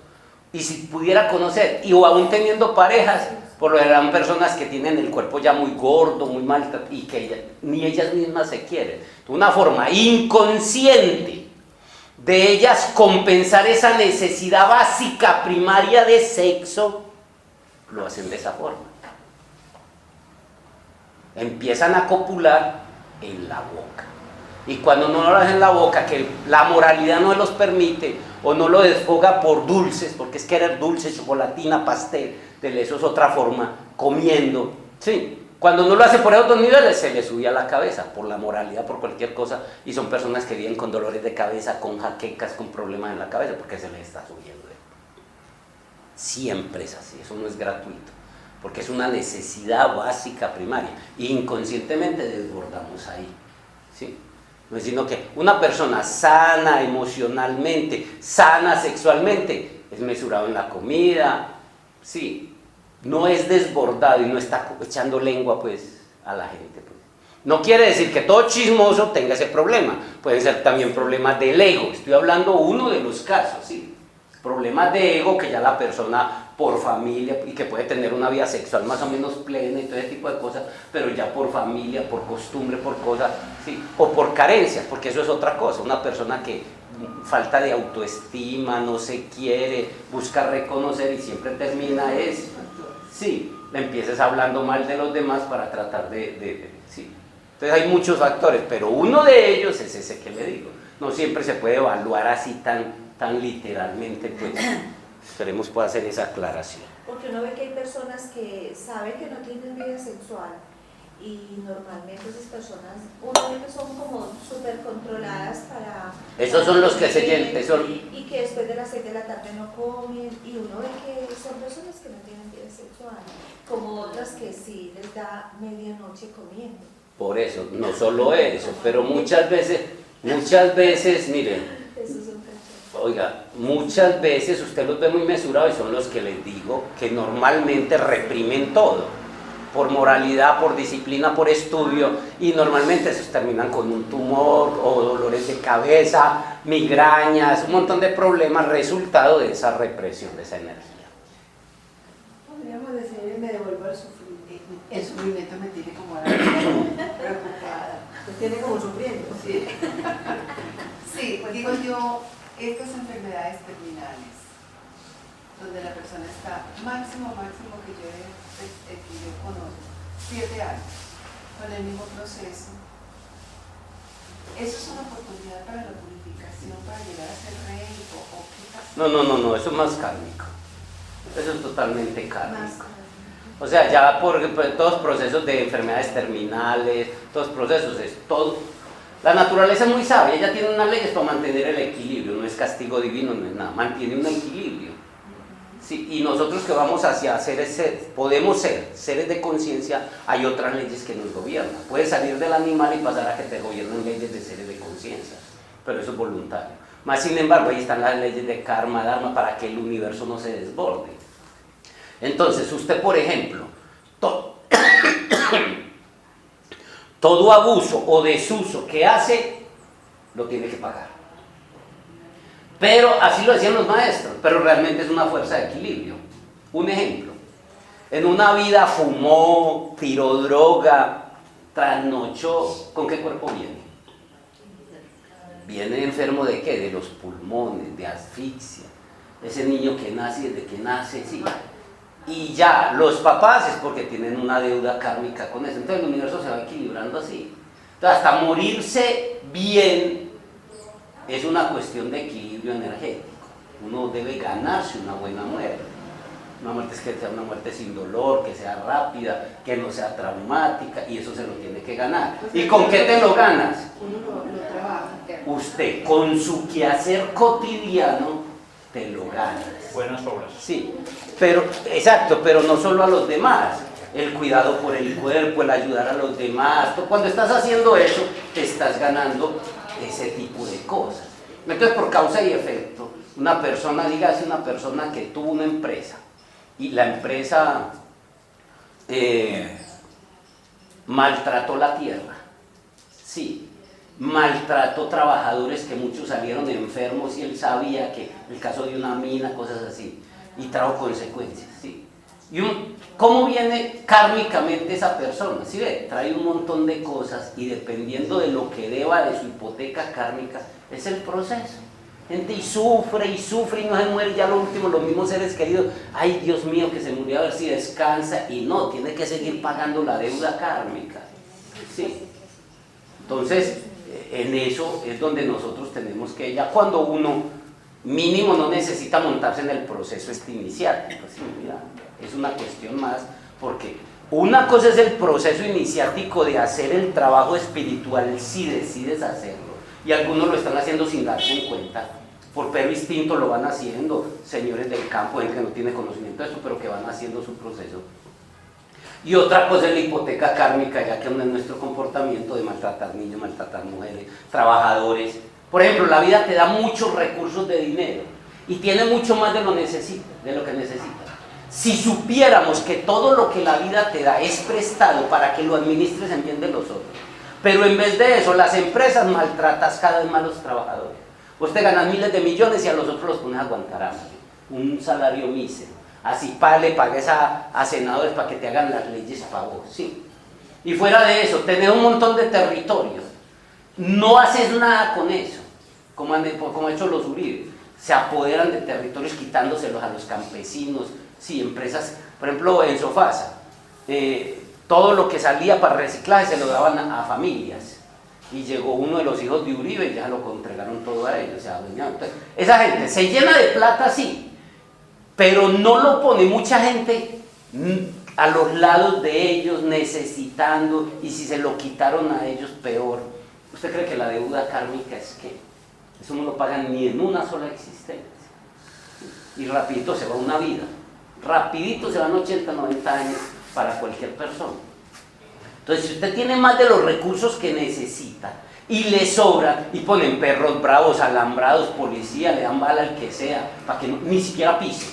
y si pudiera conocer, y o aún teniendo parejas, por lo general personas que tienen el cuerpo ya muy gordo, muy mal, y que ni ellas mismas se quieren. Una forma inconsciente de ellas compensar esa necesidad básica primaria de sexo, lo hacen de esa forma. Empiezan a copular en la boca. Y cuando no lo hacen en la boca, que la moralidad no los permite, o no lo desfoga por dulces, porque es querer dulce, chocolatina, pastel, eso es otra forma, comiendo, sí. Cuando no lo hace por otros niveles, se le sube a la cabeza, por la moralidad, por cualquier cosa, y son personas que viven con dolores de cabeza, con jaquecas, con problemas en la cabeza, porque se les está subiendo. Siempre es así, eso no es gratuito, porque es una necesidad básica primaria, y inconscientemente desbordamos ahí, ¿sí? No es sino que una persona sana emocionalmente, sana sexualmente, es mesurado en la comida, sí, no es desbordado y no está echando lengua pues a la gente. Pues. No quiere decir que todo chismoso tenga ese problema, pueden ser también problemas del ego, estoy hablando uno de los casos, sí, problemas de ego que ya la persona por familia y que puede tener una vida sexual más o menos plena y todo ese tipo de cosas, pero ya por familia, por costumbre, por cosas, ¿sí? O por carencias, porque eso es otra cosa, una persona que falta de autoestima, no se quiere, busca reconocer y siempre termina sí, le empiezas hablando mal de los demás para tratar sí. Entonces hay muchos factores, pero uno de ellos es ese que le digo, no siempre se puede evaluar así tan literalmente, pues. Esperemos pueda hacer esa aclaración. Porque uno ve que hay personas que saben que no tienen vida sexual y normalmente esas personas, uno ve que son como súper controladas para... Esos son los que se llenan. Y que después de las 6 de la tarde no comen y uno ve que son personas que no tienen vida sexual, como otras que sí les da medianoche comiendo. Por eso, no solo eso, pero muchas veces, miren, oiga, muchas veces usted los ve muy mesurados y son los que les digo que normalmente reprimen todo, por moralidad, por disciplina, por estudio, y normalmente esos terminan con un tumor o dolores de cabeza, migrañas, un montón de problemas resultado de esa represión, de esa energía. Podríamos decir, me devuelvo el sufrimiento. El sufrimiento me tiene como preocupada. Me tiene como sufriendo. Sí. Sí, pues digo yo, estas enfermedades terminales, donde la persona está máximo que yo conozco, 7 años, con el mismo proceso, ¿eso es una oportunidad para la purificación, para llegar a ser rey o qué pasa? No, eso es más kármico, eso es totalmente kármico. O sea, ya por todos los procesos de enfermedades terminales, todos los procesos, es todo. La naturaleza es muy sabia, ella tiene unas leyes para mantener el equilibrio, no es castigo divino, no es nada, mantiene un equilibrio. Sí, y nosotros que vamos hacia podemos ser seres de conciencia, hay otras leyes que nos gobiernan. Puedes salir del animal y pasar a que te gobiernen leyes de seres de conciencia, pero eso es voluntario. Más sin embargo, ahí están las leyes de karma, dharma, para que el universo no se desborde. Entonces, usted, por ejemplo, todo abuso o desuso que hace, lo tiene que pagar. Pero, así lo decían los maestros, pero realmente es una fuerza de equilibrio. Un ejemplo, En una vida fumó, tiró droga, trasnochó, ¿con qué cuerpo viene? Viene enfermo ¿de qué? De los pulmones, de asfixia. Ese niño que nace, desde que nace, sí. Y ya, los papás es porque tienen una deuda kármica con eso. Entonces el universo se va equilibrando así. Entonces hasta morirse bien es una cuestión de equilibrio energético. Uno debe ganarse una buena muerte. Una muerte es que sea una muerte sin dolor, que sea rápida, que no sea traumática, y eso se lo tiene que ganar. ¿Y con qué te lo ganas? Uno lo trabaja. Usted, con su quehacer cotidiano, te lo ganas. Buenas obras. Sí, pero, exacto, pero no solo a los demás. El cuidado por el cuerpo, el ayudar a los demás. Cuando estás haciendo eso, te estás ganando ese tipo de cosas. Entonces, por causa y efecto, una persona, dígase una persona que tuvo una empresa, y la empresa maltrató la tierra, sí, maltrató trabajadores que muchos salieron enfermos y él sabía que el caso de una mina, cosas así, y trajo consecuencias, sí. Y ¿cómo viene kármicamente esa persona? ¿Sí ve? Trae un montón de cosas y dependiendo de lo que deba de su hipoteca kármica, es el proceso. Gente y sufre y no se muere, ya lo último, los mismos seres queridos, ay Dios mío que se murió, a ver si descansa, y no, tiene que seguir pagando la deuda kármica, ¿sí? Entonces, en eso es donde nosotros tenemos que, ya cuando uno mínimo no necesita montarse en el proceso iniciático, ¿sí? Mira, es una cuestión más, porque una cosa es el proceso iniciático de hacer el trabajo espiritual si decides hacerlo. Y algunos lo están haciendo sin darse en cuenta, por perro instinto lo van haciendo, señores del campo, gente que no tiene conocimiento de esto, pero que van haciendo su proceso. Y otra cosa es la hipoteca kármica, ya que es nuestro comportamiento de maltratar niños, maltratar mujeres, trabajadores. Por ejemplo, la vida te da muchos recursos de dinero y tiene mucho más de lo que necesitas. Si supiéramos que todo lo que la vida te da es prestado para que lo administres en bien de los otros, pero en vez de eso, las empresas maltratas cada vez más a los trabajadores. Vos te ganas miles de millones y a los otros los pones a aguantar hambre, un salario mísero. Así le pagues a senadores para que te hagan las leyes para vos, ¿sí? Y fuera de eso, tenés un montón de territorios. No haces nada con eso, como han hecho los Uribe. Se apoderan de territorios quitándoselos a los campesinos, sí, empresas, por ejemplo, en Sofasa. Todo lo que salía para reciclaje se lo daban a familias y llegó uno de los hijos de Uribe y ya lo entregaron todo a ellos. O sea, entonces, esa gente se llena de plata, sí, pero no lo pone mucha gente a los lados de ellos necesitando, y si se lo quitaron a ellos, peor. ¿Usted cree que la deuda kármica es qué? Eso no lo pagan ni en una sola existencia, y rapidito se va una vida, rapidito se van 80, 90 años para cualquier persona. Entonces, si usted tiene más de los recursos que necesita y le sobra, y ponen perros bravos, alambrados, policía, le dan bala al que sea, para que ni siquiera pise.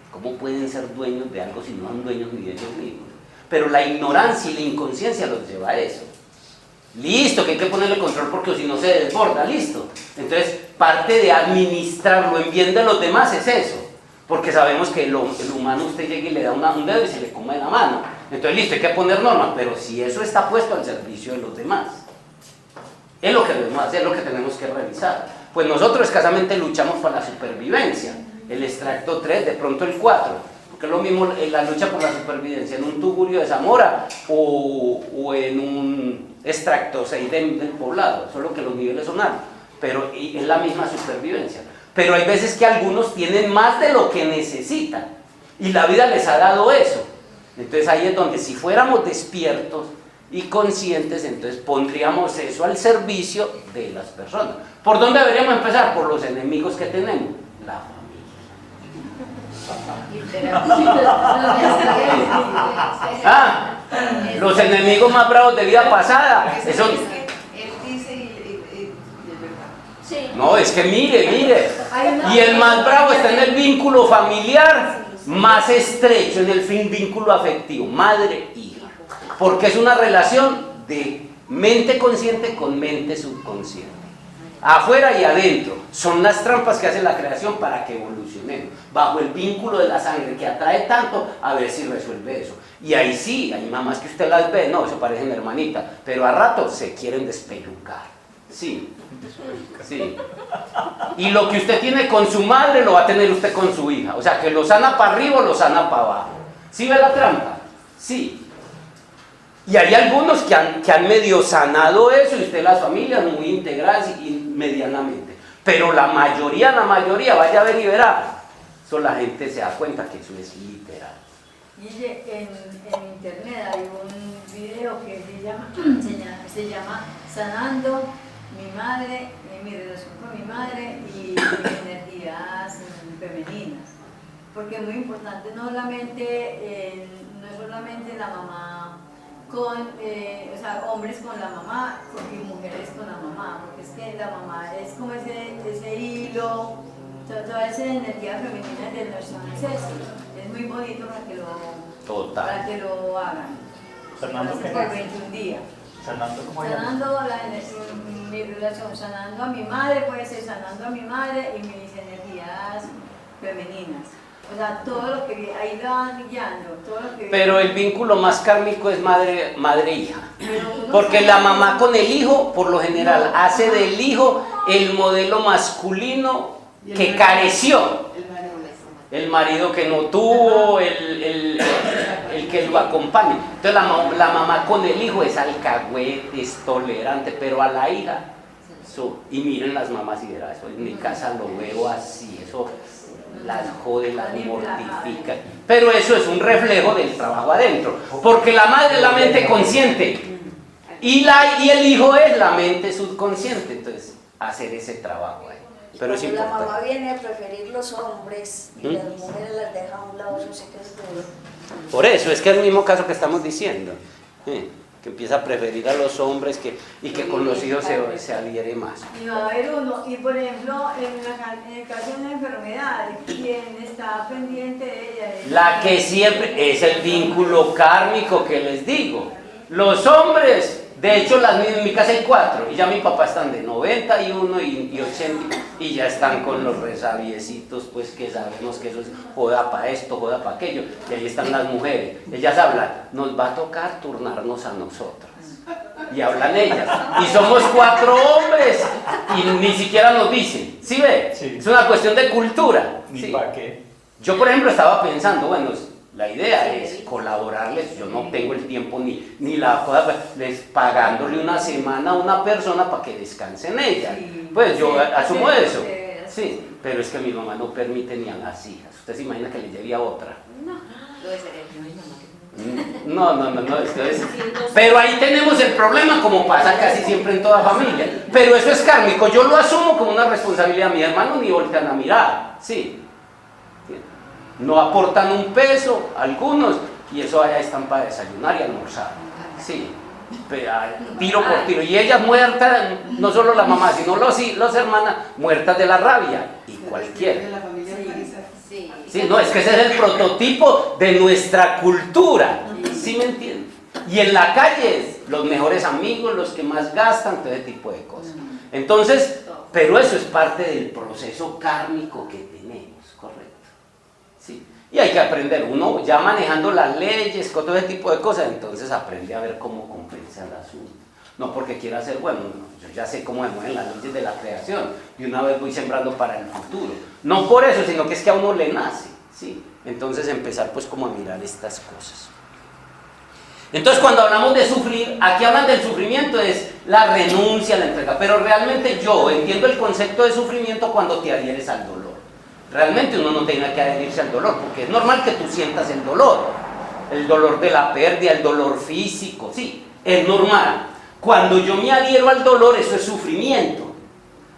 ¿Cómo pueden ser dueños de algo si no son dueños ni de ellos mismos? Pero la ignorancia y la inconsciencia los lleva a eso. Listo, que hay que ponerle control porque si no se desborda, listo. Entonces, parte de administrarlo en bien de los demás es eso. Porque sabemos que el humano, usted llega y le da un dedo y se le come la mano. Entonces, listo, hay que poner normas, pero si eso está puesto al servicio de los demás, es lo que debemos hacer, es lo que tenemos que revisar. Pues nosotros escasamente luchamos por la supervivencia, el extracto 3, de pronto el 4, porque es lo mismo la lucha por la supervivencia en un tugurio de Zamora o en un extracto 6 del poblado, solo que los niveles son altos, pero es la misma supervivencia. Pero hay veces que algunos tienen más de lo que necesitan y la vida les ha dado eso. Entonces ahí es donde, si fuéramos despiertos y conscientes, entonces pondríamos eso al servicio de las personas. ¿Por dónde deberíamos empezar? Por los enemigos que tenemos, la familia. Los enemigos más bravos de vida pasada. Eso, él dice y es verdad. Sí. no, es que mire, y el más bravo está en el vínculo familiar más estrecho, en el vínculo afectivo, madre-hija, porque es una relación de mente consciente con mente subconsciente. afuera y adentro. Son las trampas que hace la creación para que evolucionemos, bajo el vínculo de la sangre que atrae tanto, a ver si resuelve eso. Y ahí sí, hay mamás que usted las ve, no, eso parecen hermanitas, pero a rato se quieren despelucar. Sí, sí. Y lo que usted tiene con su madre lo va a tener usted con su hija. O sea, que lo sana para arriba o lo sana para abajo. ¿Sí ve la trampa? Sí. Y hay algunos que han medio sanado eso, y usted las familias muy integradas y medianamente. Pero la mayoría, vaya a ver y verá. Eso la gente se da cuenta que eso es literal. Guille, en internet hay un video que se llama Sanando mi madre, mi relación con mi madre y mis energías femeninas. Porque es muy importante, no es solamente la mamá con, o sea, hombres con la mamá y mujeres con la mamá, porque es que la mamá es como ese hilo, toda esa energía femenina de nuestro ancestro. Es muy bonito para que lo hagan. Sanando Por qué? 21 días. Sanando cómo es. Sanando mi relación, sanando a mi madre, puede ser sanando a mi madre y mis energías femeninas. O sea, todo lo que ahí lo van guiando, todo lo que... Pero el vínculo más kármico es madre-hija. Porque la mamá con el hijo, por lo general, hace del hijo el modelo masculino que careció. El marido que no tuvo, el que lo acompaña. Entonces la mamá con el hijo es alcahuete, es tolerante, pero a la hija, y miren las mamás y verán, eso en mi casa lo veo así, eso las jode, las mortifica. Pero eso es un reflejo del trabajo adentro, porque la madre es la mente consciente y el hijo es la mente subconsciente. Entonces, hacer ese trabajo ahí. Pero es cuando la importante. mamá viene a preferir los hombres y las mujeres las deja a un lado, eso sí que es duro. Por eso, es que es el mismo caso que estamos diciendo, que empieza a preferir a los hombres y que con los hijos se adhiere más. Y va a haber uno, y por ejemplo, en el caso de una enfermedad, quien está pendiente de ella... La que siempre es el vínculo kármico que les digo. Los hombres, de hecho en mi casa hay 4, y ya mi papá están de 91 y 80, y ya están con los resabiecitos, pues que sabemos que eso es joda para esto, joda para aquello, y ahí están las mujeres. Ellas hablan, nos va a tocar turnarnos a nosotras. Y hablan ellas, y somos 4 hombres, y ni siquiera nos dicen. ¿Sí ve? Sí. Es una cuestión de cultura. Ni Sí. para qué. Yo, por ejemplo, estaba pensando, bueno, la idea es colaborarles, yo no tengo el tiempo ni la cosa, pagándole una semana a una persona para que descanse en ella. Sí, Pues yo asumo eso. Sí. Sí, pero es que mi mamá no permite ni a las hijas. ¿Usted se imagina que le lleve a otra? No, lo de ser el mi mamá. No, pero ahí tenemos el problema, como pasa casi siempre en toda familia. Pero eso es kármico, yo lo asumo como una responsabilidad. Mi hermano ni voltean a mirar, sí. No aportan un peso, algunos, y eso allá están para desayunar y almorzar. Sí, tiro por tiro. Y ellas muertas, no solo la mamá, sino los hermanas muertas de la rabia, y cualquiera. Sí, no, es que ese es el prototipo de nuestra cultura, ¿sí me entienden? Y en la calle, los mejores amigos, los que más gastan, todo ese tipo de cosas. Entonces, pero eso es parte del proceso kármico que tenemos, correcto. Sí. Y hay que aprender, uno ya manejando las leyes, con todo ese tipo de cosas, entonces aprende a ver cómo compensa el asunto. No porque quiera ser bueno, no, yo ya sé cómo se mueven las leyes de la creación y una vez voy sembrando para el futuro. No por eso, sino que es que a uno le nace, ¿sí? Entonces empezar pues como a mirar estas cosas. Entonces cuando hablamos de sufrir, aquí hablan del sufrimiento, es la renuncia, la entrega, pero realmente yo entiendo el concepto de sufrimiento cuando te adhieres al dolor. Realmente uno no tiene que adherirse al dolor, porque es normal que tú sientas el dolor de la pérdida, el dolor físico, sí, es normal. Cuando yo me adhiero al dolor, eso es sufrimiento.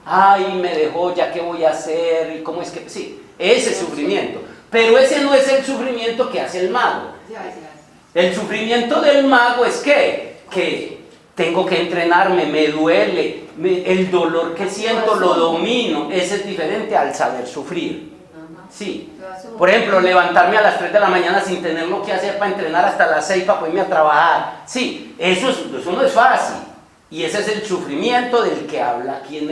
Ay, me dejó, ya qué voy a hacer, y cómo es que... Sí, ese es sufrimiento. Pero ese no es el sufrimiento que hace el mago. El sufrimiento del mago es que tengo que entrenarme, me duele, el dolor que siento lo domino. Ese es diferente al saber sufrir. Sí. Por ejemplo, levantarme a las 3 de la mañana sin tener lo que hacer para entrenar hasta las 6 para poderme a trabajar. Sí, eso no es fácil. Y ese es el sufrimiento del que habla aquí en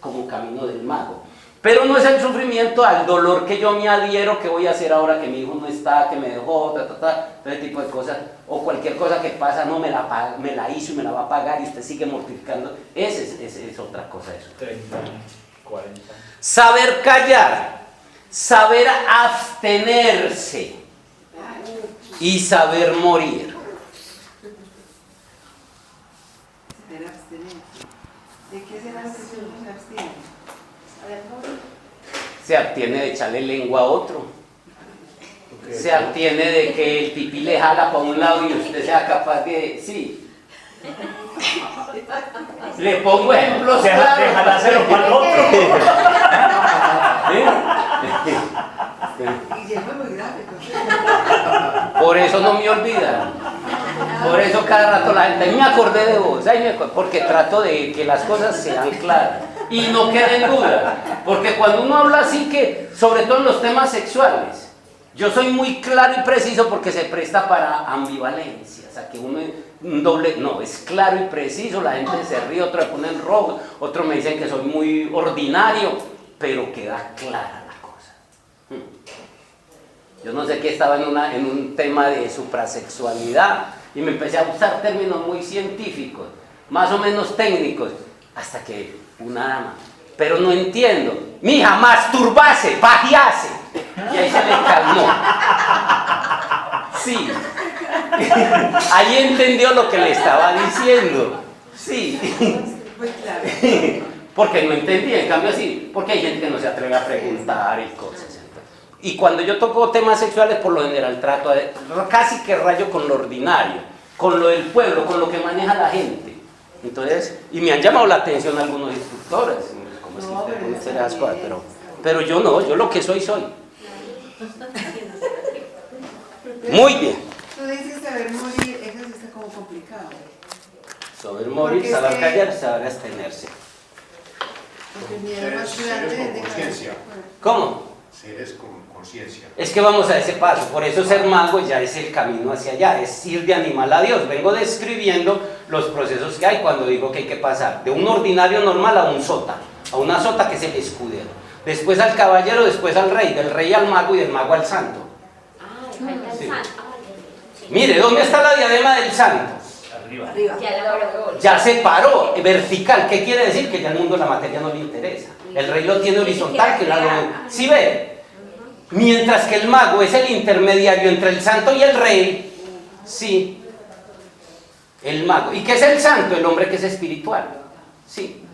como camino del mago. Pero no es el sufrimiento al dolor que yo me adhiero, que voy a hacer ahora que mi hijo no está, que me dejó, todo ese tipo de cosas, o cualquier cosa que pasa, no me la hizo y me la va a pagar y usted sigue mortificando. Ese es otra cosa eso. 30 años, 40. Saber callar, saber abstenerse y saber morir. Saber abstenerse. ¿De qué será lo que uno se abstiene? Se abstiene de echarle lengua a otro. Se abstiene de que el pipí le jala para un lado y usted sea capaz de... Sí. Le pongo ejemplos claros. De jalárselo para el otro. Guillermo es muy gráfico. Por eso no me olvidan. Por eso cada rato la gente, me acordé de vos, porque trato de que las cosas sean claras y no queden dudas. Porque cuando uno habla así, que sobre todo en los temas sexuales, yo soy muy claro y preciso porque se presta para ambivalencia. O sea, que uno un doble, no, es claro y preciso, la gente se ríe, otro me pone en rojo, otro me dicen que soy muy ordinario, pero queda clara la cosa. Yo no sé qué, estaba en un tema de suprasexualidad y me empecé a usar términos muy científicos, más o menos técnicos, hasta que una dama, pero no entiendo, mija, masturbase, pajease, y ahí se le calmó. Sí, ahí entendió lo que le estaba diciendo, sí, Muy claro. porque no entendía, en cambio así, porque hay gente que no se atreve a preguntar y cosas. Y cuando yo toco temas sexuales, por lo general trato de, casi que rayo con lo ordinario, con lo del pueblo, con lo que maneja la gente. Entonces, y me han llamado la atención algunos instructores, ¿cómo es que usted puede hacer esas cosas? Pero yo no, yo lo que soy. Muy bien. Tú dices saber morir, eso sí está como complicado. Saber morir, Porque saber es que- callar, saber abstenerse. Porque el miedo más grande seres es con dejar- conciencia. ¿Cómo? Seres con conciencia. Es que vamos a ese paso, por eso ser mago ya es el camino hacia allá, es ir de animal a Dios. Vengo describiendo los procesos que hay cuando digo que hay que pasar de un ordinario normal a un sota, a una sota que es el escudero, después al caballero, después al rey, del rey al mago y del mago al santo. Sí. Mire, ¿dónde está la diadema del santo? Arriba. Ya se paró, vertical. ¿Qué quiere decir? Que ya el mundo de la materia no le interesa. El rey lo tiene horizontal, que la lo... ¿Sí ve? Mientras que el mago es el intermediario entre el santo y el rey. Sí. El mago. ¿Y qué es el santo? El hombre que es espiritual. Sí.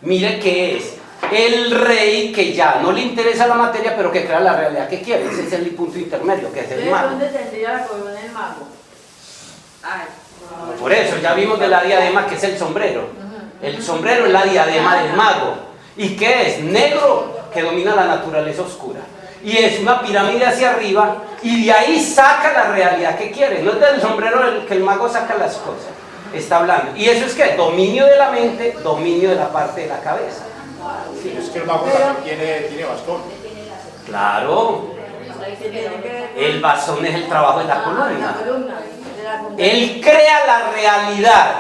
Mire qué es. El rey que ya no le interesa la materia, pero que crea la realidad que quiere. Ese es el punto intermedio, que es el ¿De mago. dónde tendría la corona el mago? Ay, Por eso, ya vimos de la diadema que es el sombrero. El sombrero es la diadema del mago. ¿Y qué es? Negro, que domina la naturaleza oscura. Y es una pirámide hacia arriba, y de ahí saca la realidad que quiere. No es del sombrero el que el mago saca las cosas. Está hablando. ¿Y eso es qué? Dominio de la mente, dominio de la parte de la cabeza. Sí, es que el mago también tiene bastón. Claro. El bastón es el trabajo de la columna. Él crea la realidad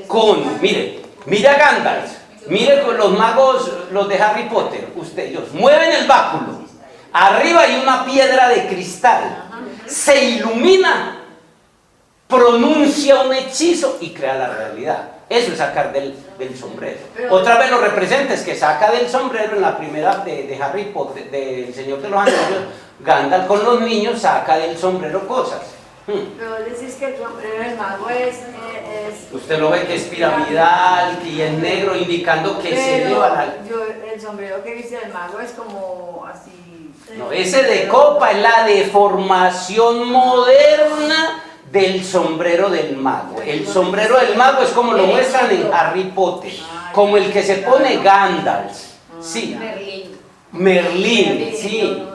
con, mire a Gandalf, mire con los magos, los de Harry Potter, ellos mueven el báculo, arriba hay una piedra de cristal, se ilumina, pronuncia un hechizo y crea la realidad. Eso es sacar del sombrero. Otra vez lo representa, es que saca del sombrero en la primera de Harry Potter, del Señor de los Anillos, Gandalf con los niños saca del sombrero cosas. Pero decís que el sombrero del mago es... Usted lo ve que es piramidal y es negro, indicando que se eleva la... el sombrero que viste del mago es como así... No, ese de copa es la deformación moderna del sombrero del mago. El sombrero del mago es como lo muestran en Harry Potter, como el que se pone Gandalf, sí, Merlín, sí,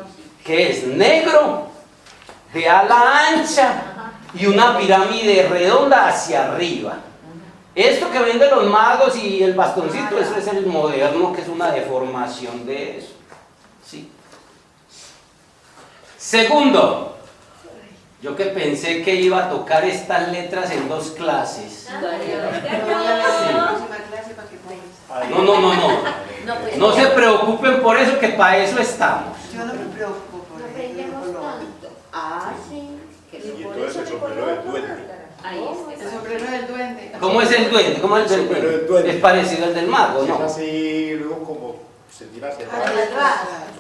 que es negro, de ala ancha y una pirámide redonda hacia arriba. Esto que ven de los magos y el bastoncito, eso es el moderno, que es una deformación de eso. Sí. Segundo, yo que pensé que iba a tocar estas letras en 2 clases. la próxima clase para que pongas. No, pues, No se preocupen por eso, que para eso estamos. Yo no me preocupo por No eso. aprendemos yo lo- tanto. Ah, sí. Y Y por entonces eso el me sombrero coloco del duende. la- Ahí está. El sombrero del duende. ¿Cómo es el duende? ¿Cómo es el Pero el duende? duende. Es parecido al del mago, Es ¿no? así, luego como se tira hacia Ah, atrás. claro.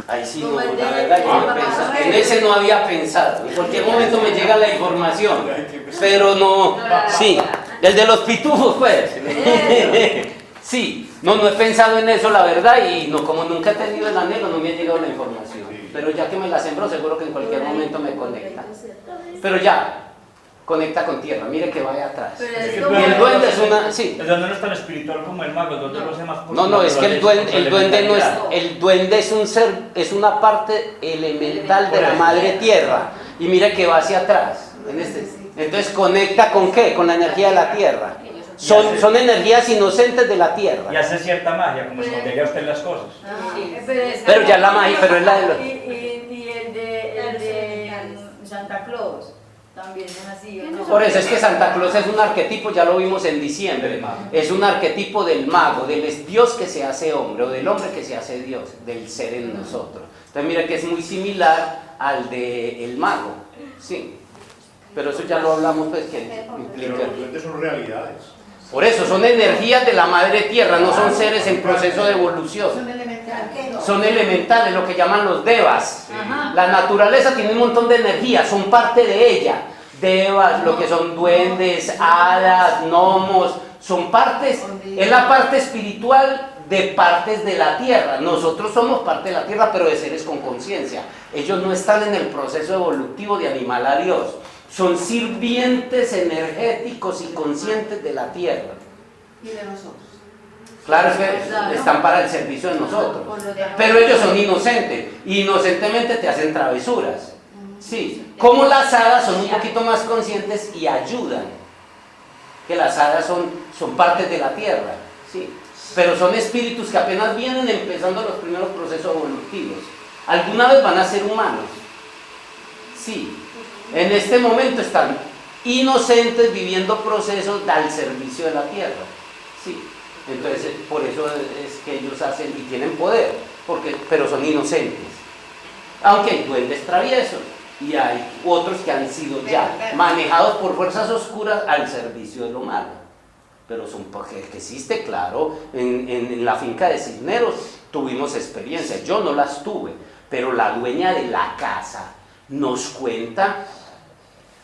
Ahí sí no, Como el de- la verdad yo no el he pensado. Papá En Noel. ese no había pensado. En cualquier momento me llega la información. Pero no. Sí, el de los pitufos, pues. Sí, no he pensado en eso, la verdad, y no, como nunca he tenido el anhelo, no me ha llegado la información. Pero ya que me la sembró, seguro que en cualquier momento me conecta. Pero ya, conecta con tierra, mire que vaya atrás. Pero Es es que como- Y el duende es una. Sí. El duende no es tan espiritual como el mago, el duende lo hace más por No, es que el duende no es, elementalidad. el duende es un ser, es una parte elemental de la madre tierra. Y mire que va hacia atrás. Entonces conecta con qué? Con la energía de la tierra. Son energías inocentes de la tierra. Y hace cierta magia, como escondería usted las cosas. Ah, Sí. pero ya la magia, pero es la de los- Y el de Santa Claus también es así, ¿o no? Por eso es que Santa Claus es un arquetipo, ya lo vimos en diciembre. Es un arquetipo del mago, del Dios que se hace hombre, o del hombre que se hace Dios, del ser en nosotros. Entonces mira que es muy similar al del mago. Sí. Pero eso ya lo hablamos, pues, que Pero implica. los duendes son realidades. Por eso, son energías de la madre tierra, no son seres en proceso de Son evolución. elementales. Son elementales, lo que llaman los devas. Ajá. La naturaleza tiene un montón de energía, son parte de ella. Devas, lo que son duendes, hadas, gnomos, son partes, es la parte espiritual de partes de la tierra. Nosotros somos parte de la tierra, pero de seres con conciencia. Ellos no están en el proceso evolutivo de animal a Dios. Son sirvientes energéticos y conscientes de la tierra. Y de nosotros. Claro, es que están para el servicio de nosotros. Pero ellos son inocentes. Y inocentemente te hacen travesuras. Sí. Como las hadas son un poquito más conscientes y ayudan. Que las hadas son partes de la tierra. Sí. Pero son espíritus que apenas vienen empezando los primeros procesos evolutivos. Alguna vez van a ser humanos. Sí. En este momento están inocentes viviendo procesos al servicio de la tierra. Sí. Entonces, por eso es que ellos hacen y tienen poder, pero son inocentes. Aunque hay duendes traviesos y hay otros que han sido ya manejados por fuerzas oscuras al servicio de lo malo. Pero son porque que existe, claro, en la finca de Cisneros tuvimos experiencias, yo no las tuve, pero la dueña de la casa nos cuenta,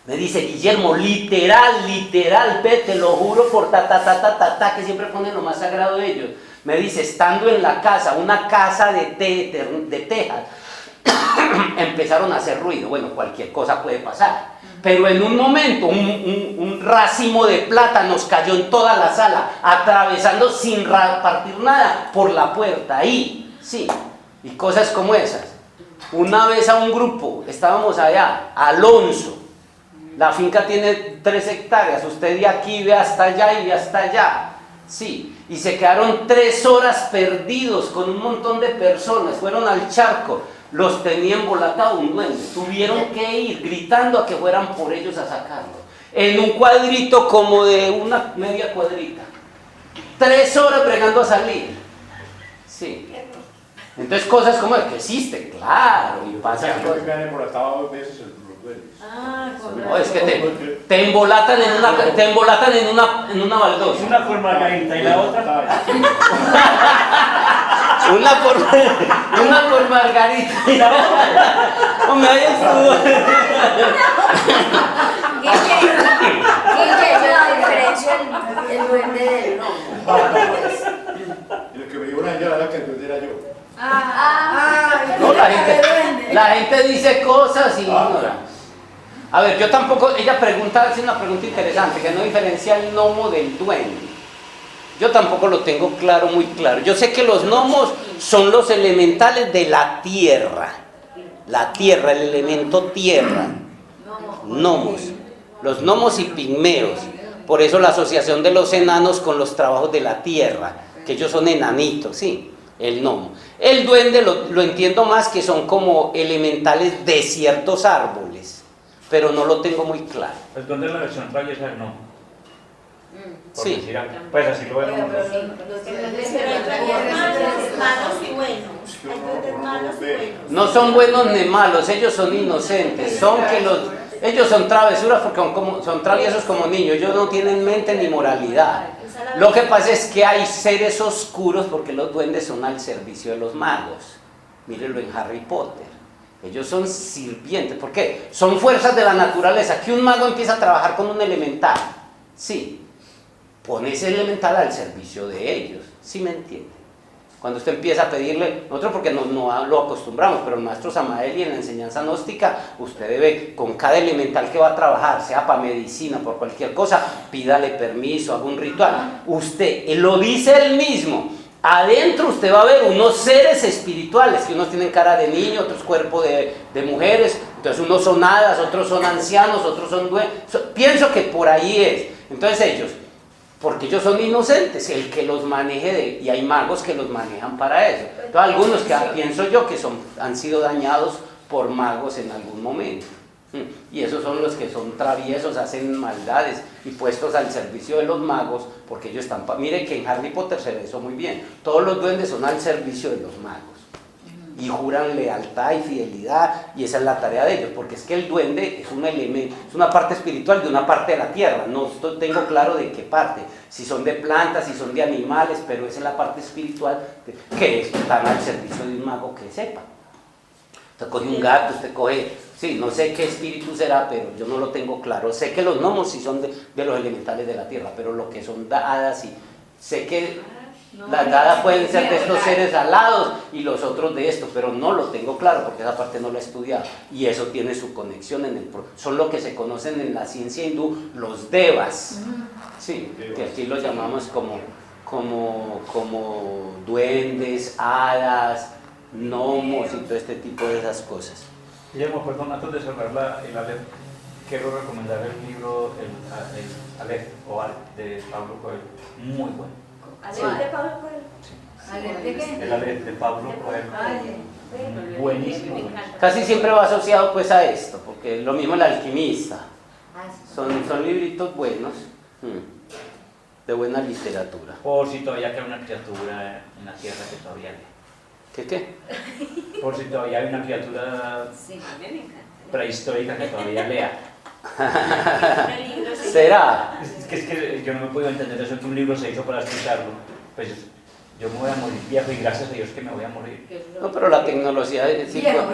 me dice, Guillermo, literal, ve, te lo juro por que siempre ponen lo más sagrado de ellos. Me dice, estando en la casa, una casa de tejas, empezaron a hacer ruido. Bueno, cualquier cosa puede pasar. Pero en un momento, un racimo de plata nos cayó en toda la sala, atravesando sin partir nada por la puerta, ahí, sí. Y cosas como esas. Una vez a un grupo, estábamos allá, Alonso. La finca tiene 3 hectáreas, usted de aquí ve hasta allá y ve hasta allá. Sí, y se quedaron 3 horas perdidos con un montón de personas, fueron al charco, los tenía embolatados un duende, tuvieron que ir gritando a que fueran por ellos a sacarlo. En un cuadrito como de una media cuadrita. 3 horas bregando a salir. Sí. Entonces cosas como que existe, claro, y pasa Ya, yo cosas. me han embolatado 2 veces los duendes. Ah, con No, es que te embolatan en una baldosa. Una por Margarita y la otra. Una por Margarita y la otra. Hombre, ahí estuvo. Guille, yo la diferencio el duende del gnomo. Pues, Y el que me dio una llave era que el duende era yo. No, la gente dice cosas y ignora. A ver, yo tampoco, ella hace una pregunta interesante, que no diferencia el gnomo del duende. Yo tampoco lo tengo claro, muy claro. Yo sé que los gnomos son los elementales de la tierra. La tierra, el elemento tierra. Gnomos. Los gnomos y pigmeos. Por eso la asociación de los enanos con los trabajos de la tierra, que ellos son enanitos, sí, el gnomo. El duende lo entiendo más que son como elementales de ciertos árboles, pero no lo tengo muy claro. El duende es la versión traviesa del gnomo. por Sí. decir algo. Pues así lo vemos. Pero Pero hay tres malos y buenos. Hay tres malos y buenos. No son buenos ni malos, ellos son inocentes, ellos son travesuras porque son traviesos como niños, ellos no tienen mente ni moralidad. Lo que pasa es que hay seres oscuros porque los duendes son al servicio de los magos. Mírenlo en Harry Potter. Ellos son sirvientes. ¿Por qué? Son fuerzas de la naturaleza. Que un mago empieza a trabajar con un elemental. Sí. Pone ese elemental al servicio de ellos. ¿Sí me entiende? Cuando usted empieza a pedirle, nosotros porque no lo acostumbramos, pero el maestro Samael y en la enseñanza gnóstica, usted debe, con cada elemental que va a trabajar, sea para medicina, por cualquier cosa, pídale permiso, haga un ritual. Usted, lo dice él mismo, adentro usted va a ver unos seres espirituales, que unos tienen cara de niño, otros cuerpo de mujeres, entonces unos son hadas, otros son ancianos, otros son duendes, pienso que por ahí es. Entonces ellos, porque ellos son inocentes, el que los maneje, y hay magos que los manejan para eso. Entonces algunos que pienso yo que han sido dañados por magos en algún momento. Y esos son los que son traviesos, hacen maldades y puestos al servicio de los magos, porque ellos están... Mire que en Harry Potter se ve eso muy bien. Todos los duendes son al servicio de los magos. Y juran lealtad y fidelidad, y esa es la tarea de ellos, porque es que el duende es un elemento, es una parte espiritual de una parte de la tierra, no tengo claro de qué parte, si son de plantas, si son de animales, pero esa es la parte espiritual que están al servicio de un mago que sepa. Usted coge un gato, usted coge, sí, no sé qué espíritu será, pero yo no lo tengo claro, sé que los gnomos sí son de los elementales de la tierra, pero lo que son hadas sí, sé que... Las hadas pueden ser de estos seres alados y los otros de esto, pero no lo tengo claro porque esa parte no la he estudiado y eso tiene su conexión son lo que se conocen en la ciencia hindú, los devas, sí, que aquí los llamamos como duendes, hadas, gnomos y todo este tipo de esas cosas. Guillermo, perdón, antes de cerrar el Aleph, quiero recomendar el libro el Aleph o Aleph de Pablo Coelho, muy bueno. ¿Aleph de Pablo Coelho? ¿Aleph de qué? El Aleph de Pablo Coelho. Buenísimo. Casi siempre va asociado pues a esto, porque lo mismo el alquimista. Son libritos buenos, de buena literatura. Por si todavía queda una criatura en la tierra que todavía lee. ¿Qué? Por si todavía hay una criatura prehistórica que todavía lea. ¿Será? Es que yo no me puedo entender eso, que un libro se hizo para explicarlo. Pues yo me voy a morir viejo y gracias a Dios que me voy a morir. No, pero la tecnología, Viejo.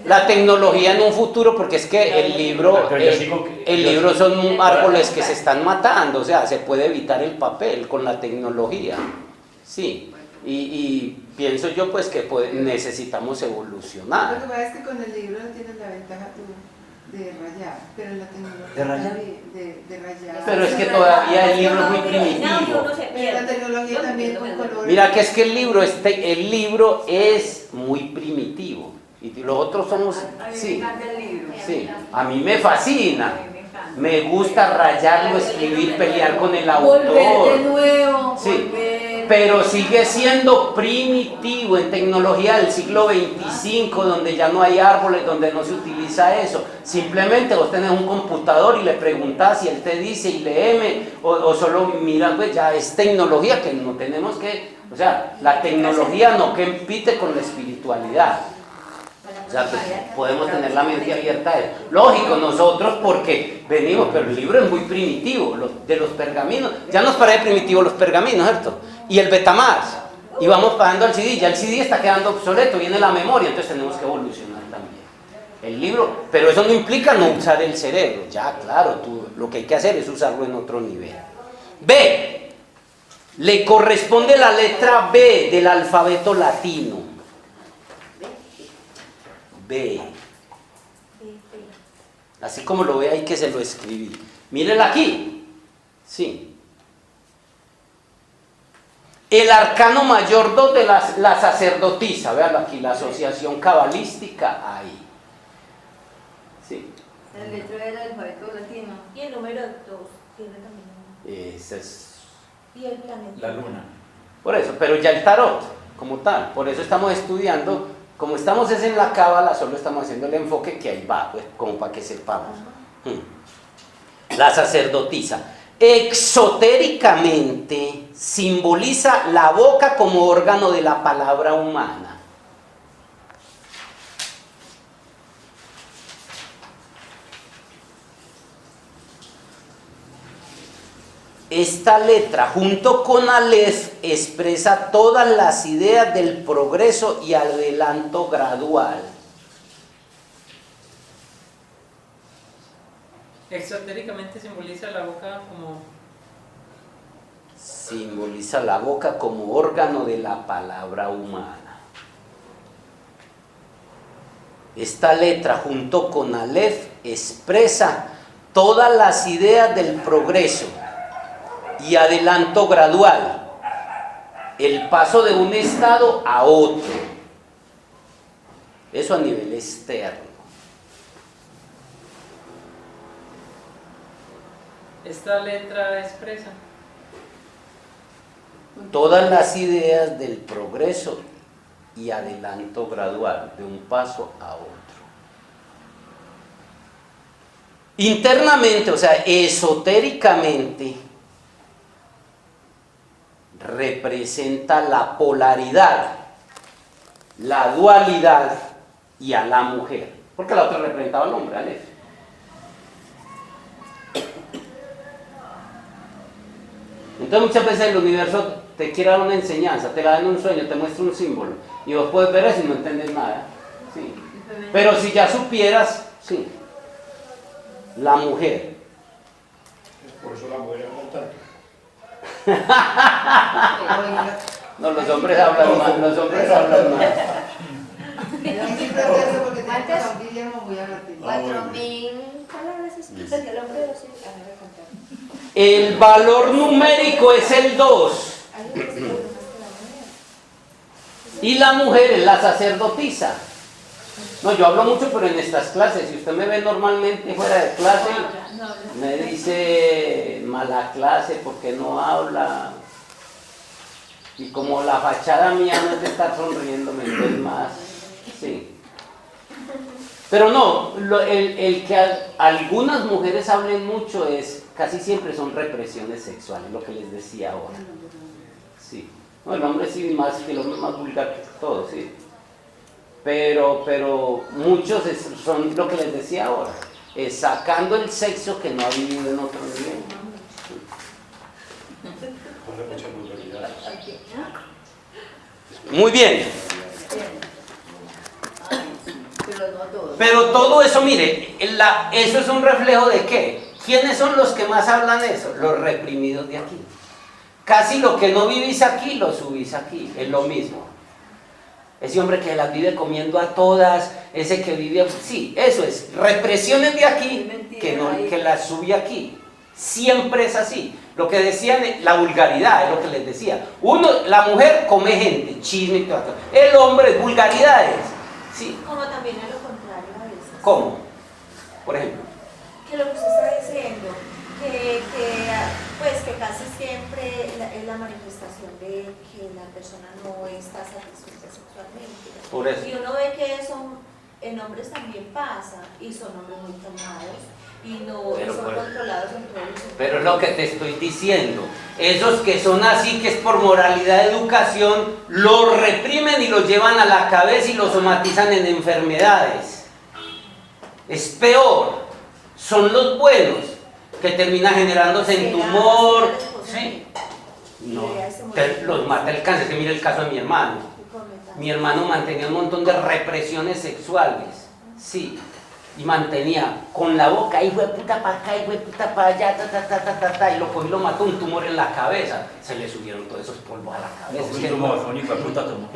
la tecnología en un futuro, porque es que el libro son árboles que se están matando, o sea, se puede evitar el papel con la tecnología, sí, y pienso yo pues que necesitamos Lo evolucionar. que pasa es que con el libro no tienes la ventaja tú de rayar, pero la tecnología ¿De rayar? de rayar. Pero es que todavía el libro es muy primitivo. Pero la tecnología también con colores. Mira que es que el libro es muy primitivo y los otros somos, sí, sí, a mí me fascina, me gusta rayarlo, escribir, pelear con el Volver de autor, nuevo, sí, pero sigue siendo primitivo en tecnología del siglo 25, donde ya no hay árboles, donde no se utiliza eso. Simplemente vos tenés un computador y le preguntás y él te dice y léeme, o solo mira, pues ya es tecnología que no tenemos que, o sea, la tecnología no compite con la espiritualidad. O sea, pues, podemos tener la mente abierta a eso. Lógico, nosotros porque venimos, pero el libro es muy primitivo, de los pergaminos, ya nos parece primitivo los pergaminos, ¿cierto? Y el Betamax, y vamos pasando al CD, ya el CD está quedando obsoleto, viene la memoria, entonces tenemos que evolucionar también. El libro, pero eso no implica no usar el cerebro, ya claro, lo que hay que hacer es usarlo en otro nivel. B, le corresponde la letra B del alfabeto latino. B. Así como lo ve ahí que se lo escribí. Mírenla aquí. Sí. El arcano mayor 2 de la sacerdotisa. Vean aquí, la asociación cabalística ahí. Sí. El letra era el alfabeto latino. Y el número 2 tiene también. Ese es. Y el planeta. La luna. Por eso, pero ya el tarot, como tal. Por eso estamos estudiando. Como estamos en la cábala, solo estamos haciendo el enfoque que ahí va, pues, como para que sepamos. La sacerdotisa. exotéricamente simboliza la boca como órgano de la palabra humana. Esta letra, junto con Aleph, expresa todas las ideas del progreso y adelanto gradual. Exotéricamente simboliza la boca como... Simboliza la boca como órgano de la palabra humana. Esta letra, junto con Aleph, expresa todas las ideas del progreso y adelanto gradual, el paso de un estado a otro. Eso a nivel externo. Esta letra expresa. Todas las ideas del progreso y adelanto gradual, de un paso a otro. Internamente, o sea, esotéricamente, representa la polaridad, la dualidad y a la mujer, porque la otra representaba al hombre, Aleph. Entonces muchas veces el universo te quiere dar una enseñanza, te la da en un sueño, te muestra un símbolo y vos puedes ver eso y no entendés nada, sí. Pero si ya supieras, sí, la mujer. Por eso la mujer es importante. No, los hombres hablan más, los hombres hablan más. Guillermo, voy a repetir. 4000 palabras expresa que el hombre lo sigue. A ver, contar. El valor numérico es el 2 y la mujer es la sacerdotisa. No, yo hablo mucho, pero en estas clases, si usted me ve normalmente fuera de clase, me dice mala clase porque no habla. Y como la fachada mía no es de estar sonriendo, me ves más. Sí. Pero no, el que algunas mujeres hablen mucho es, casi siempre son represiones sexuales, lo que les decía ahora. Sí. No, el hombre sí, más que el hombre más vulgar que todo, sí. Pero muchos son lo que les decía ahora, es sacando el sexo que no ha vivido en otro nivel. Muy bien. Pero todo eso, mire, eso es un reflejo de ¿qué? ¿Quiénes son los que más hablan eso? Los reprimidos de aquí. Casi lo que no vivís aquí, lo subís aquí, es lo mismo. Ese hombre que las vive comiendo a todas, ese que vive... Sí, eso es, represiones de aquí, que las sube aquí. Siempre es así. Lo que decían, la vulgaridad, es lo que les decía. La mujer come gente, chisme y todo. El hombre, vulgaridades. Sí. Como también es lo contrario a veces. ¿Cómo? Por ejemplo. Que lo que usted está diciendo, que casi siempre es la manifestación de que la persona no está satisfecha sexualmente. Por eso. Y uno ve que eso en hombres también pasa, y son hombres muy calmados, y no son controlados en todo el... Pero es lo que te estoy diciendo. Esos que son así, que es por moralidad de educación, los reprimen y los llevan a la cabeza y los somatizan en enfermedades. Es peor. Son los buenos que terminan generándose en tumor. Sí. No, los mata el cáncer. Que mire el caso de mi hermano. Mi hermano mantenía un montón de represiones sexuales. Sí. Y mantenía con la boca, hijo de puta para acá, hijo de puta para allá, y lo cogió y lo mató, un tumor en la cabeza. Se le subieron todos esos polvos a la cabeza. No, un tumor, un hijo de puta tumor.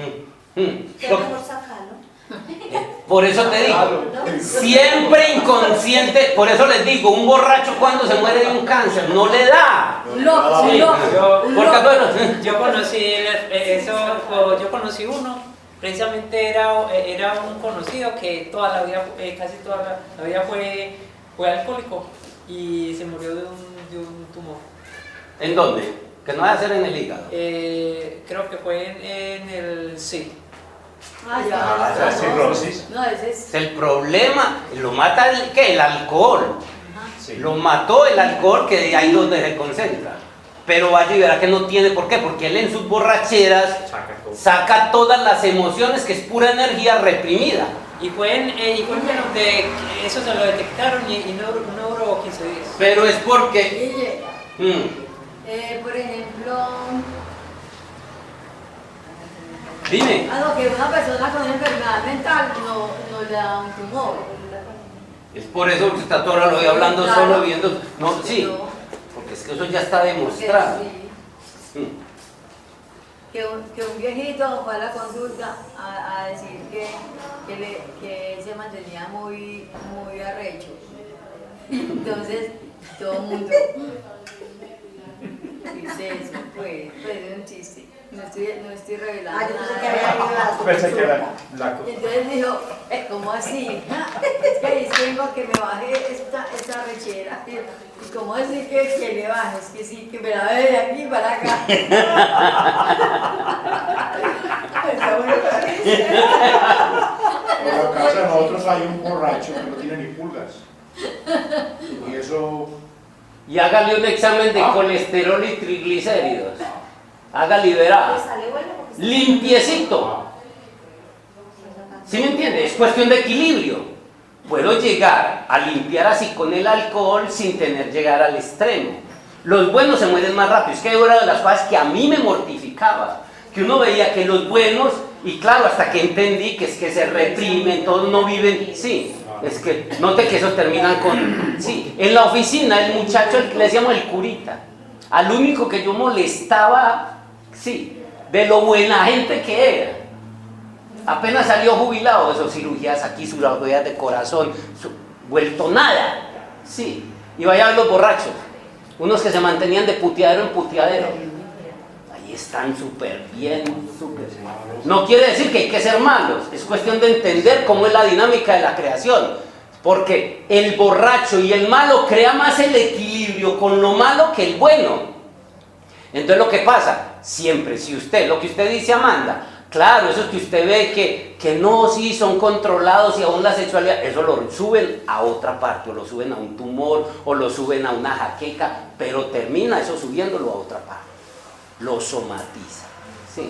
¿Qué mejor sacarlo? Por eso te digo, siempre inconsciente, por eso les digo, un borracho cuando se muere de un cáncer no le da. Loco, Sí. Porque, bueno, Yo conocí uno, precisamente era un conocido que toda la vida, casi toda la vida fue alcohólico y se murió de un tumor. ¿En dónde? Que no va a ser en el hígado. Creo que fue en el sí. Cirrosis. No, ese es... El problema, lo mata el alcohol. Sí. Lo mató el alcohol, que de ahí donde se concentra. Pero vaya y verá que no tiene por qué, porque él en sus borracheras saca todas las emociones, que es pura energía reprimida. Y fue eso se lo detectaron y no duró 15 días. Pero es porque... Por ejemplo, Dime. que una persona con una enfermedad mental no le da un tumor. Es por eso que está todo lo voy hablando Claro. solo viendo... No, sí, porque es que eso ya está demostrado. Sí. Que un viejito fue a la consulta a decir que él se mantenía muy arrecho. Entonces, todo el mundo... ¿Qué es eso? Pues es un chiste. No estoy revelando Yo pensé que nada. había ido a Pensé que era la Y entonces dijo, ¿cómo así? Es que ahí tengo que me baje esta rechera. ¿Y cómo así que le bajes? Que sí, que me la ve de aquí para acá. Está bueno. En la casa de nosotros hay un borracho que no tiene ni pulgas. Y eso... Y hágale un examen de colesterol y triglicéridos. Hágale y verá. Le sale bueno porque está- Limpiecito. ¿Sí me entiende? Es cuestión de equilibrio. Puedo llegar a limpiar así con el alcohol sin tener llegar al extremo. Los buenos se mueren más rápido. Es que era de las cosas que a mí me mortificaba. Que uno veía que los buenos, y claro, hasta que entendí que es que se reprimen, todos no viven. Sí, es que note que esos terminan con... Sí, en la oficina el muchacho, le decíamos el curita, al único que yo molestaba, sí, de lo buena gente que era. Apenas salió jubilado de esas cirugías aquí, cirugías de corazón, vuelto nada. Sí, y vaya a ver los borrachos, unos que se mantenían de puteadero en puteadero. Ahí están súper bien, súper bien. No quiere decir que hay que ser malos, es cuestión de entender cómo es la dinámica de la creación. Porque el borracho y el malo crea más el equilibrio con lo malo que el bueno. Entonces lo que pasa, siempre, si usted, lo que usted dice, Amanda, claro, eso es que usted ve que no, sí, son controlados y aún la sexualidad, eso lo suben a otra parte, o lo suben a un tumor, o lo suben a una jaqueca, pero termina eso subiéndolo a otra parte, lo somatiza. Sí.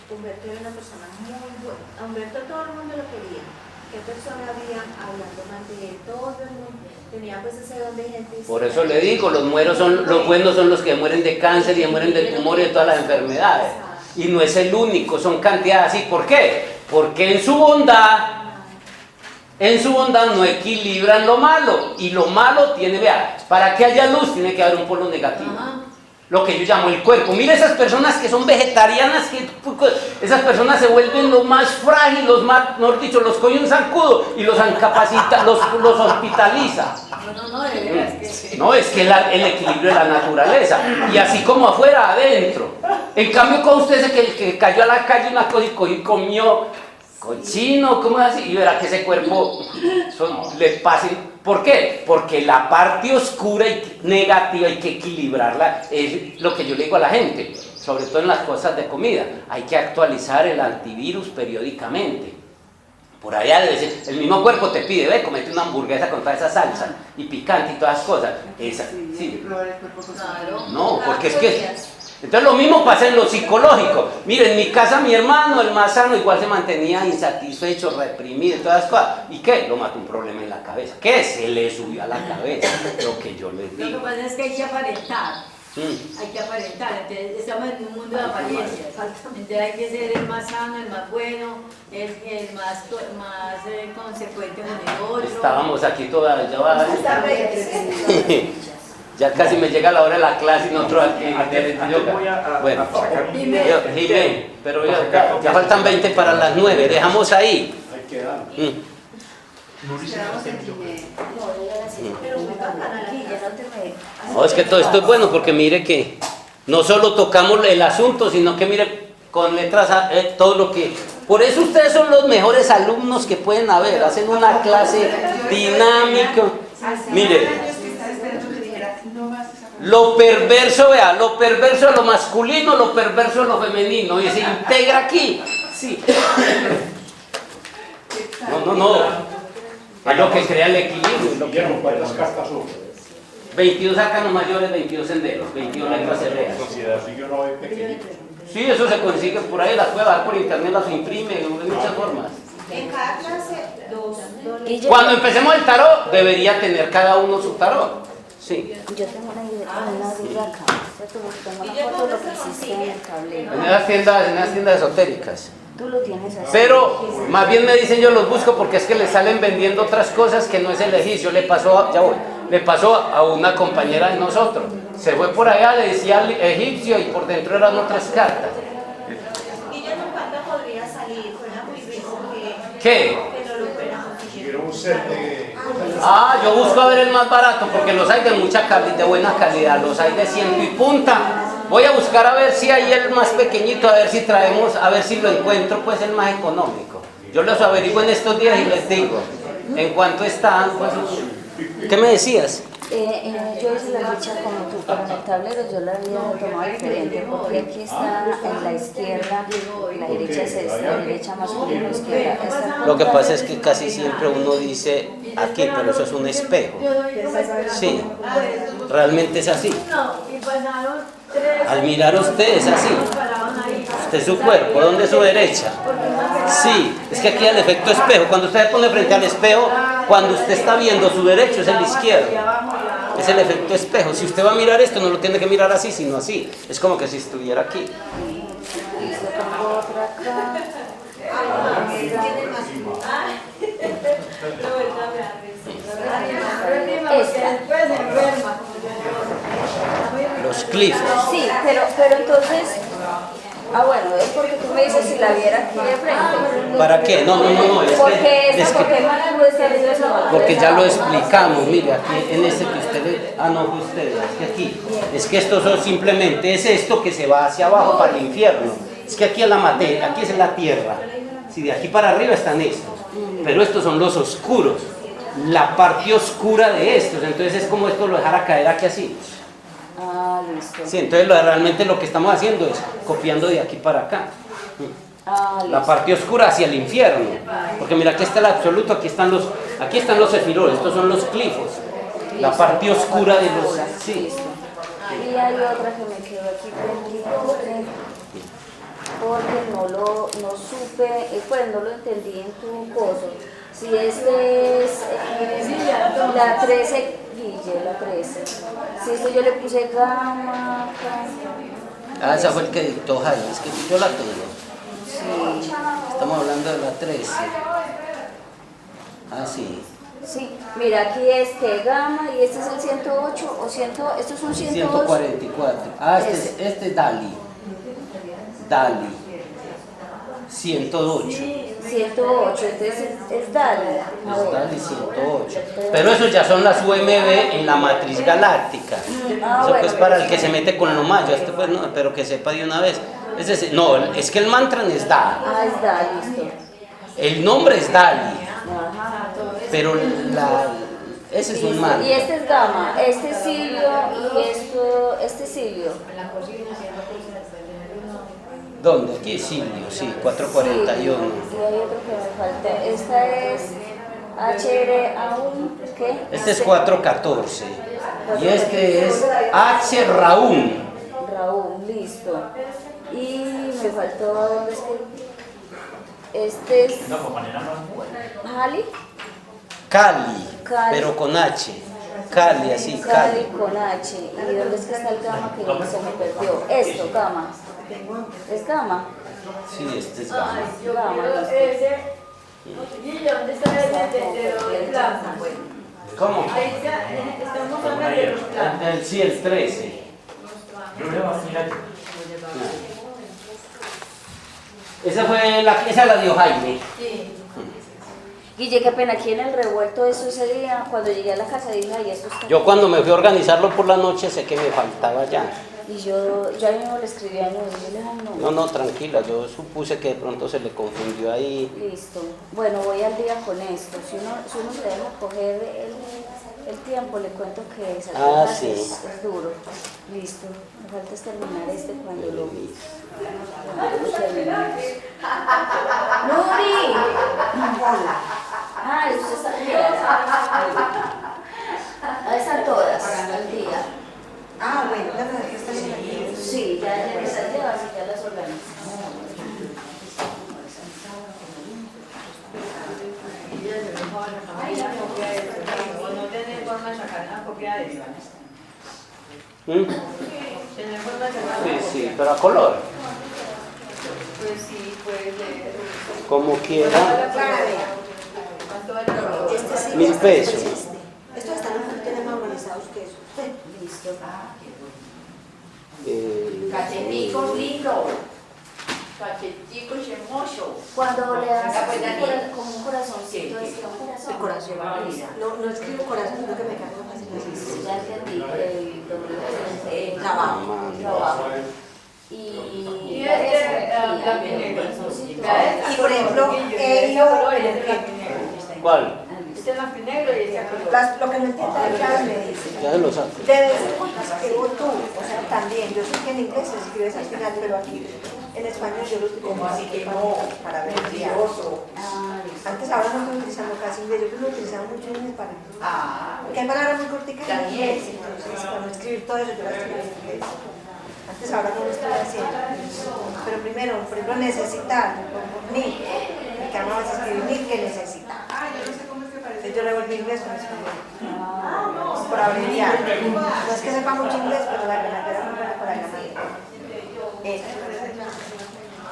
Humberto era una persona muy buena. A Humberto todo el mundo lo quería. ¿Qué persona había hablando mal de él? Todo el mundo tenía pues ese don de gente. Por eso le digo, los buenos son los que mueren de cáncer y mueren de tumor y de todas las enfermedades. Y no es el único, son cantidades así. ¿Por qué? Porque en su bondad no equilibran lo malo. Y lo malo tiene, vea, para que haya luz tiene que haber un polo negativo. Lo que yo llamo el cuerpo. Mira esas personas que son vegetarianas, esas personas se vuelven lo más frágil, los más, mejor dicho, los coge un zancudo y los incapacita, los hospitaliza. No, es que el equilibrio de la naturaleza. Y así como afuera, adentro. En cambio, con usted es que cayó a la calle una cosa y comió cochino, ¿cómo es así? Y verá que ese cuerpo le pase. ¿Por qué? Porque la parte oscura y negativa hay que equilibrarla. Es lo que yo le digo a la gente, sobre todo en las cosas de comida. Hay que actualizar el antivirus periódicamente. Por allá debe ser, el mismo cuerpo te pide, ve, comete una hamburguesa con toda esa salsa y picante y todas las cosas. Esa, sí. No, porque es que... Entonces lo mismo pasa en lo psicológico. Mire, en mi casa mi hermano, el más sano, igual se mantenía insatisfecho, reprimido y todas las cosas. ¿Y qué? Lo mató un problema en la cabeza. ¿Qué? Se le subió a la cabeza. Lo que yo les digo. Lo que pasa es que hay que aparentar. Hay que aparentar. Entonces estamos en un mundo de apariencias. Entonces hay que ser el más sano, el más bueno, el más consecuente con el otro. Estábamos aquí todas, ya casi me llega la hora de la clase y nosotros aquí. Bueno, pero ya faltan 20 para las 9, dejamos ahí. Hay que dar. No, es que todo esto es bueno porque mire que no solo tocamos el asunto, sino que mire con letras todo lo que... Por eso ustedes son los mejores alumnos que pueden haber, hacen una clase dinámica. Mire. Lo perverso, vea, lo perverso de lo masculino, lo perverso de lo femenino, y se integra aquí. Sí. No. Es lo que crea el equilibrio. Guillermo, ¿cuántas cartas son? 22 arcanos mayores, 22 senderos, 22 letras hebreas. Así que uno ve pequeñito. Sí, eso se consigue por ahí, las puede dar por internet, las imprime de muchas formas. En cada clase, dos. Cuando empecemos el tarot, debería tener cada uno su tarot. Sí. Yo tengo una duda acá. Tengo una foto de lo que hiciste en el tablero. En esas tiendas esotéricas. Tú lo tienes así. Pero más bien me dicen yo los busco porque es que le salen vendiendo otras cosas que no es el egipcio. Le pasó a una compañera de nosotros. Se fue por allá, le decía egipcio y por dentro eran otras cartas. ¿Y yo no cuándo podría salir? Suena muy rico ¿Qué? que no lo fuera. Quiero un set de... Yo busco a ver el más barato porque los hay de mucha calidad, de buena calidad, los hay de ciento y punta. Voy a buscar a ver si hay el más pequeñito, a ver si traemos, a ver si lo encuentro, pues el más económico. Yo los averiguo en estos días y les digo, en cuánto están, pues... ¿Qué me decías? Yo hice la ficha como tú, pero en el tablero yo la había tomado diferente, porque aquí está en la izquierda, la derecha es esta, la derecha masculino, izquierda. Lo que pasa es que casi siempre uno dice aquí, pero eso es un espejo. Sí, realmente es así. Al mirar usted es así. Usted es su cuerpo, ¿dónde es su derecha? Sí, es que aquí el efecto espejo. Cuando usted se pone frente al espejo, cuando usted está viendo su derecho es el izquierdo. Es el efecto espejo. Si usted va a mirar esto, no lo tiene que mirar así, sino así. Es como que si estuviera aquí. Los clifos. Sí, pero entonces... bueno, es porque tú me dices si la viera aquí de frente. ¿Para qué? No, porque ya lo explicamos, mire, aquí en este que ustedes, no, ustedes, es que aquí, es que esto son simplemente, es esto que se va hacia abajo para el infierno, es que aquí es la materia, aquí es la tierra, si de aquí para arriba están estos, pero estos son los oscuros, la parte oscura de estos, entonces es como esto lo dejara caer aquí así. Listo. Sí, entonces realmente lo que estamos haciendo es copiando de aquí para acá. La parte oscura hacia el infierno. Porque mira, aquí está el absoluto, aquí están los sefirot, estos son los clifos. La parte oscura de los... Sí. Y hay otra que me quedó aquí pendiente, porque no supe, pues no lo entendí en tu coso. Si este es la 13, Guille, la 13. Si esto yo le puse gamma. Esa fue el que dictó Jaime, es que yo la tengo. Sí. Estamos hablando de la 13. Sí. Sí, mira, aquí es que gamma y este es el 108 o 100, estos son 108. 144. Este es Dali. 108. 108, entonces es Dali. Es Dali 108. Pero eso ya son las UMB en la matriz galáctica. Eso pues para el que se mete con lo maya, pues no, pero que sepa de una vez. Es que el mantra es Da. Es Dali, listo. El nombre es Dali. Pero ese es un mantra. Y este es gamma, este es Silio y este es Silio. ¿Dónde? Aquí es Silio, sí, 441. Sí, y hay otro que me falta. Esta es HR-Aún, ¿qué? Este es 414. Y este es H. Raúl. Raúl, listo. Y me faltó, ¿dónde es que? Este es... No, como manera más buena. ¿Jali? Cali, pero con H. Cali, así, Cali Cali. con H. ¿Y dónde es que está el gamma que se me perdió? Esto, gamma. ¿Es gamma? Sí, este es Gama. Gamma, listo. ¿Dónde está el plasma? ¿Cómo? Ahí estamos hablando de los plasmas. Sí, el 13. Yo veo, mira. Esa la dio Jaime. Sí. Guille, qué pena, aquí en el revuelto eso ese día, cuando llegué a la casa dije, ay, esto está... Yo cuando me fui a organizarlo por la noche sé que me faltaba ya. Y yo mismo le escribí a Nudo, y yo le dije, No, tranquila, yo supuse que de pronto se le confundió ahí. Listo. Bueno, voy al día con esto. Si uno se deja coger el tiempo, le cuento que Satanás sí. es duro. Listo. Me falta es terminar este cuando lo vi. ¡Nuri! Ay, usted está bien. Ahí están todas. ella le dijo a la familia copia de eso, no tiene forma de sacar una copia de Iván. Tiene forma de sacar una Sí, sí, copia. pero a color, Pues sí, puede leer. como quiera. ¿Cuánto vale todo? Este sí, 1000 pesos. Estos están un poquito más organizados que eso. Listo. Cachetico lindo. Cachetico hermoso. Cuando le das Venga, pues, Daniel. como un corazoncito, Sí, es que un corazón. El corazón. No escribo corazón, sino que me cargo fácil así. Ya entendí, el doble Trabajo. trabajo. Y Y este también negro. Y por ejemplo, he ido en el ¿Cuál? Este es blanco y negro y este a color. lo que no entienda de clave me dice. Ya se lo saco. De vez en cuando escribo tú, o sea, también. Yo sé que en inglés se escribe al final, pero aquí en español yo lo utilizo así que para ver el día. Antes, ahora no estoy utilizando casi inglés, yo lo utilizaba mucho en inglés para. Porque hay palabras muy corticas en inglés, entonces para no escribir todo eso yo las escribo en inglés. Antes, ahora no lo estoy haciendo. Pero primero, por ejemplo, necesitar, ni, que vamos a escribir ni que necesita. Entonces yo revolví inglés con español. Por abreviar. No es que sepa mucho inglés, pero la verdad era muy buena para la gramática.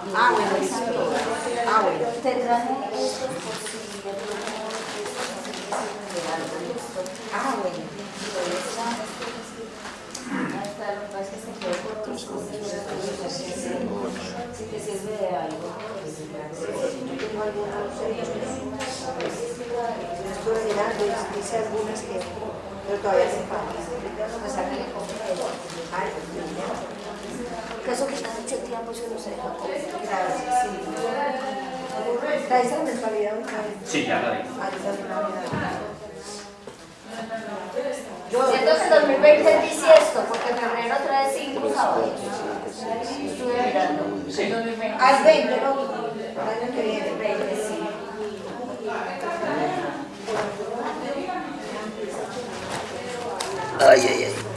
Bueno, listo. Bueno. Te traje estos por si Bueno. hasta lo que pasa es que se quedó corto. Si te sirve de algo. Yo tengo algunos estuve mirando y hice algunas que, pero todavía se falta. Pues aquí le compré. Porque eso quita mucho tiempo si uno se deja comer. Gracias, sí. ¿Traes la mensualidad otra vez? Sí, ya la di. Siento que el 2020 es bisiesto, porque en febrero trae 5 sábados. Estuve mirando. Sí. Al 20, ¿no? El año que viene. 20, sí. Ay, ay, ay.